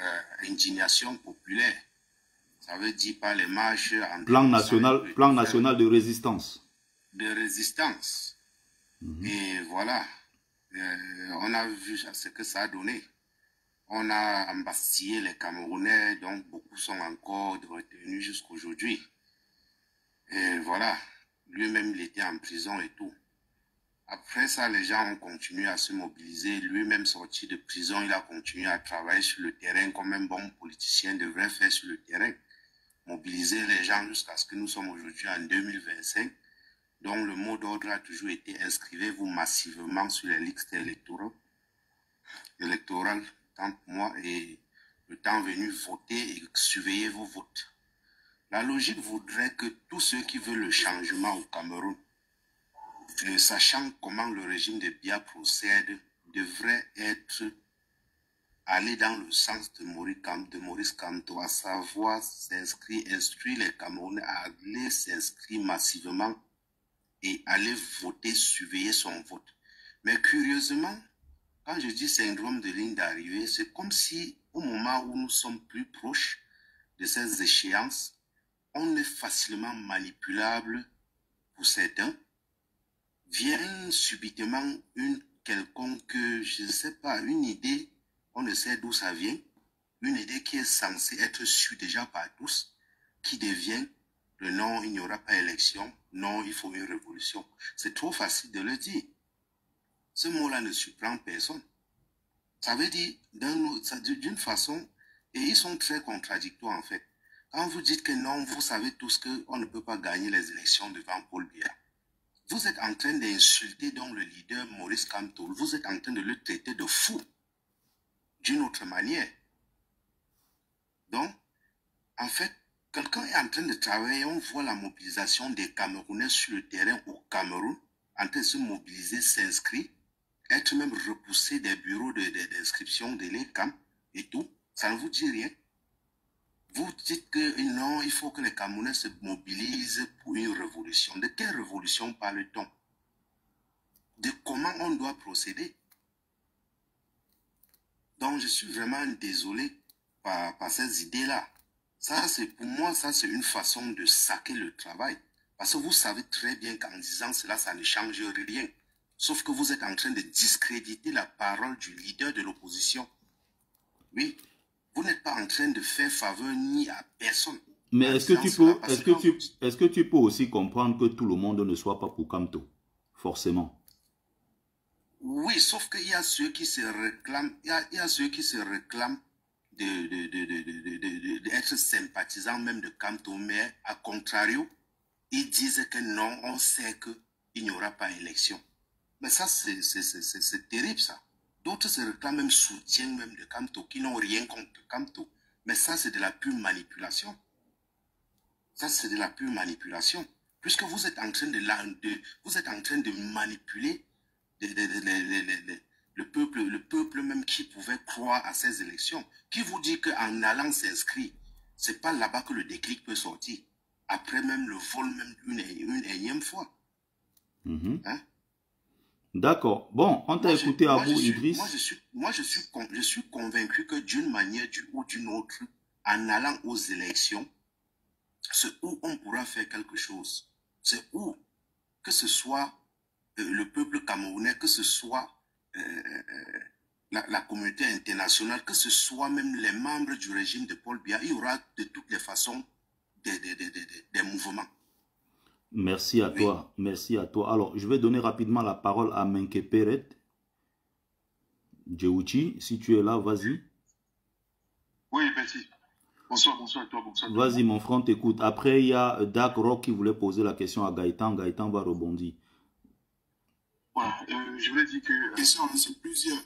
indignation populaire. Ça veut dire par les marches... Plan national de résistance. De résistance. Et voilà, on a vu ce que ça a donné. On a embastillé les Camerounais, donc beaucoup sont encore retenus jusqu'aujourd'hui. Et voilà, lui-même il était en prison et tout. Après ça, les gens ont continué à se mobiliser. Lui-même sorti de prison, il a continué à travailler sur le terrain comme un bon politicien devrait faire sur le terrain. Mobiliser les gens jusqu'à ce que nous sommes aujourd'hui en 2025. Donc le mot d'ordre a toujours été inscrivez-vous massivement sur les listes électorales, tant pour moi, et le temps venu, votez et surveillez vos votes. La logique voudrait que tous ceux qui veulent le changement au Cameroun, sachant comment le régime de Biya procède, devraient aller dans le sens de Maurice Kamto, à savoir instruire les Camerounais à aller s'inscrire massivement et aller voter, surveiller son vote. Mais curieusement, quand je dis syndrome de ligne d'arrivée, c'est comme si au moment où nous sommes plus proches de ces échéances, on est facilement manipulable pour certains. Vient subitement une quelconque, je ne sais pas, une idée, on ne sait d'où ça vient, une idée qui est censée être sue déjà par tous, qui devient le non, il n'y aura pas élection, non, il faut une révolution. C'est trop facile de le dire. Ce mot-là ne surprend personne. Ça veut dire, d'une façon, et ils sont très contradictoires en fait. Quand vous dites que non, vous savez tous qu'on ne peut pas gagner les élections devant Paul Biya. Vous êtes en train d'insulter donc le leader Maurice Kamto. Vous êtes en train de le traiter de fou. D'une autre manière. Donc, en fait, quelqu'un est en train de travailler, on voit la mobilisation des Camerounais sur le terrain au Cameroun, en train de se mobiliser, s'inscrire, être même repoussé des bureaux d'inscription de l'ECAM et tout. Ça ne vous dit rien. Vous dites que non, il faut que les Camerounais se mobilisent pour une révolution. De quelle révolution parle-t-on? De comment on doit procéder? Donc, je suis vraiment désolé par ces idées-là. Ça, c'est pour moi, ça, c'est une façon de saquer le travail. Parce que vous savez très bien qu'en disant cela, ça ne change rien. Sauf que vous êtes en train de discréditer la parole du leader de l'opposition. Oui. Vous n'êtes pas en train de faire faveur ni à personne. Mais est-ce que tu peux aussi comprendre que tout le monde ne soit pas pour Kamto? Forcément. Oui, sauf qu'il y a ceux qui se réclament, il y a ceux qui se réclament d'être sympathisants même de Kamto, mais à contrario, ils disent que non, on sait qu'il n'y aura pas élection. Mais ça, c'est terrible ça. D'autres se réclament même soutien même de Kamto, qui n'ont rien contre Kamto. Mais ça, c'est de la pure manipulation. Ça, c'est de la pure manipulation. Puisque vous êtes en train de manipuler le peuple même qui pouvait croire à ces élections. Qui vous dit qu'en allant s'inscrire, c'est pas là-bas que le déclic peut sortir. Après même le vol, même une énième fois. Hein? D'accord. Bon, on t'a écouté à vous, Idriss. Je suis convaincu que d'une manière ou d'une autre, en allant aux élections, c'est où on pourra faire quelque chose. C'est où, que ce soit le peuple camerounais, que ce soit la communauté internationale, que ce soit même les membres du régime de Paul Biya, il y aura de toutes les façons des mouvements. Merci à toi, merci à toi. Alors, je vais donner rapidement la parole à Menke Peret. Djewuchi, si tu es là, vas-y. Oui, merci. Bonsoir, bonsoir à toi, bonsoir. Vas-y, mon frère, t'écoute. Après, il y a Dak Rock qui voulait poser la question à Gaëtan. Gaëtan va rebondir. Voilà, je voulais dire que... Question, c'est plusieurs.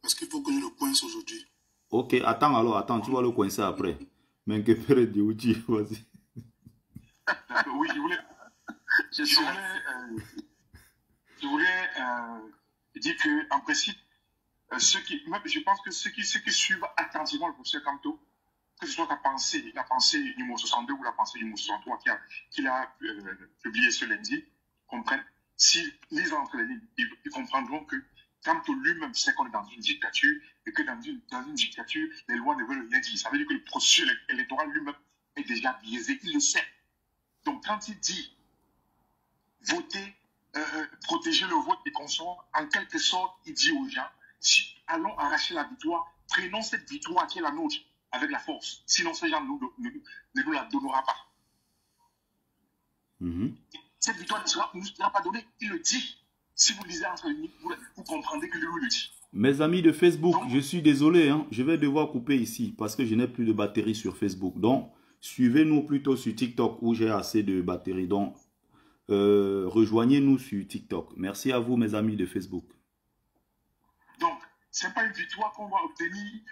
Parce qu'il faut que je le coince aujourd'hui. Ok, attends alors, attends, tu vas le coincer après. Menke Peret Djewuchi, vas-y. Oui, je voulais dire que, en principe, je pense que ceux qui suivent attentivement le professeur Kamto, que ce soit la pensée numéro 62 ou la pensée numéro 63 qu'il a publié ce lundi, comprennent, s'ils lisent entre les lignes, ils comprendront que Kamto lui-même sait qu'on est dans une dictature et que dans une dictature, les lois ne veulent rien dire. Ça veut dire que le processus électoral lui-même est déjà biaisé, il le sait. Donc quand il dit voter, protéger le vote des consorts, en quelque sorte, il dit aux gens, allons arracher la victoire, prenons cette victoire qui est la nôtre avec la force. Sinon, ces gens ne nous la donnera pas. Cette victoire ne nous sera pas donnée. Il le dit. Si vous lisez entre les lignes, vous comprendrez que lui le dit. Mes amis de Facebook, donc, je suis désolé, hein, je vais devoir couper ici parce que je n'ai plus de batterie sur Facebook. Donc, suivez-nous plutôt sur TikTok où j'ai assez de batterie. Donc, rejoignez-nous sur TikTok. Merci à vous, mes amis de Facebook. Donc, ce n'est pas une victoire qu'on va obtenir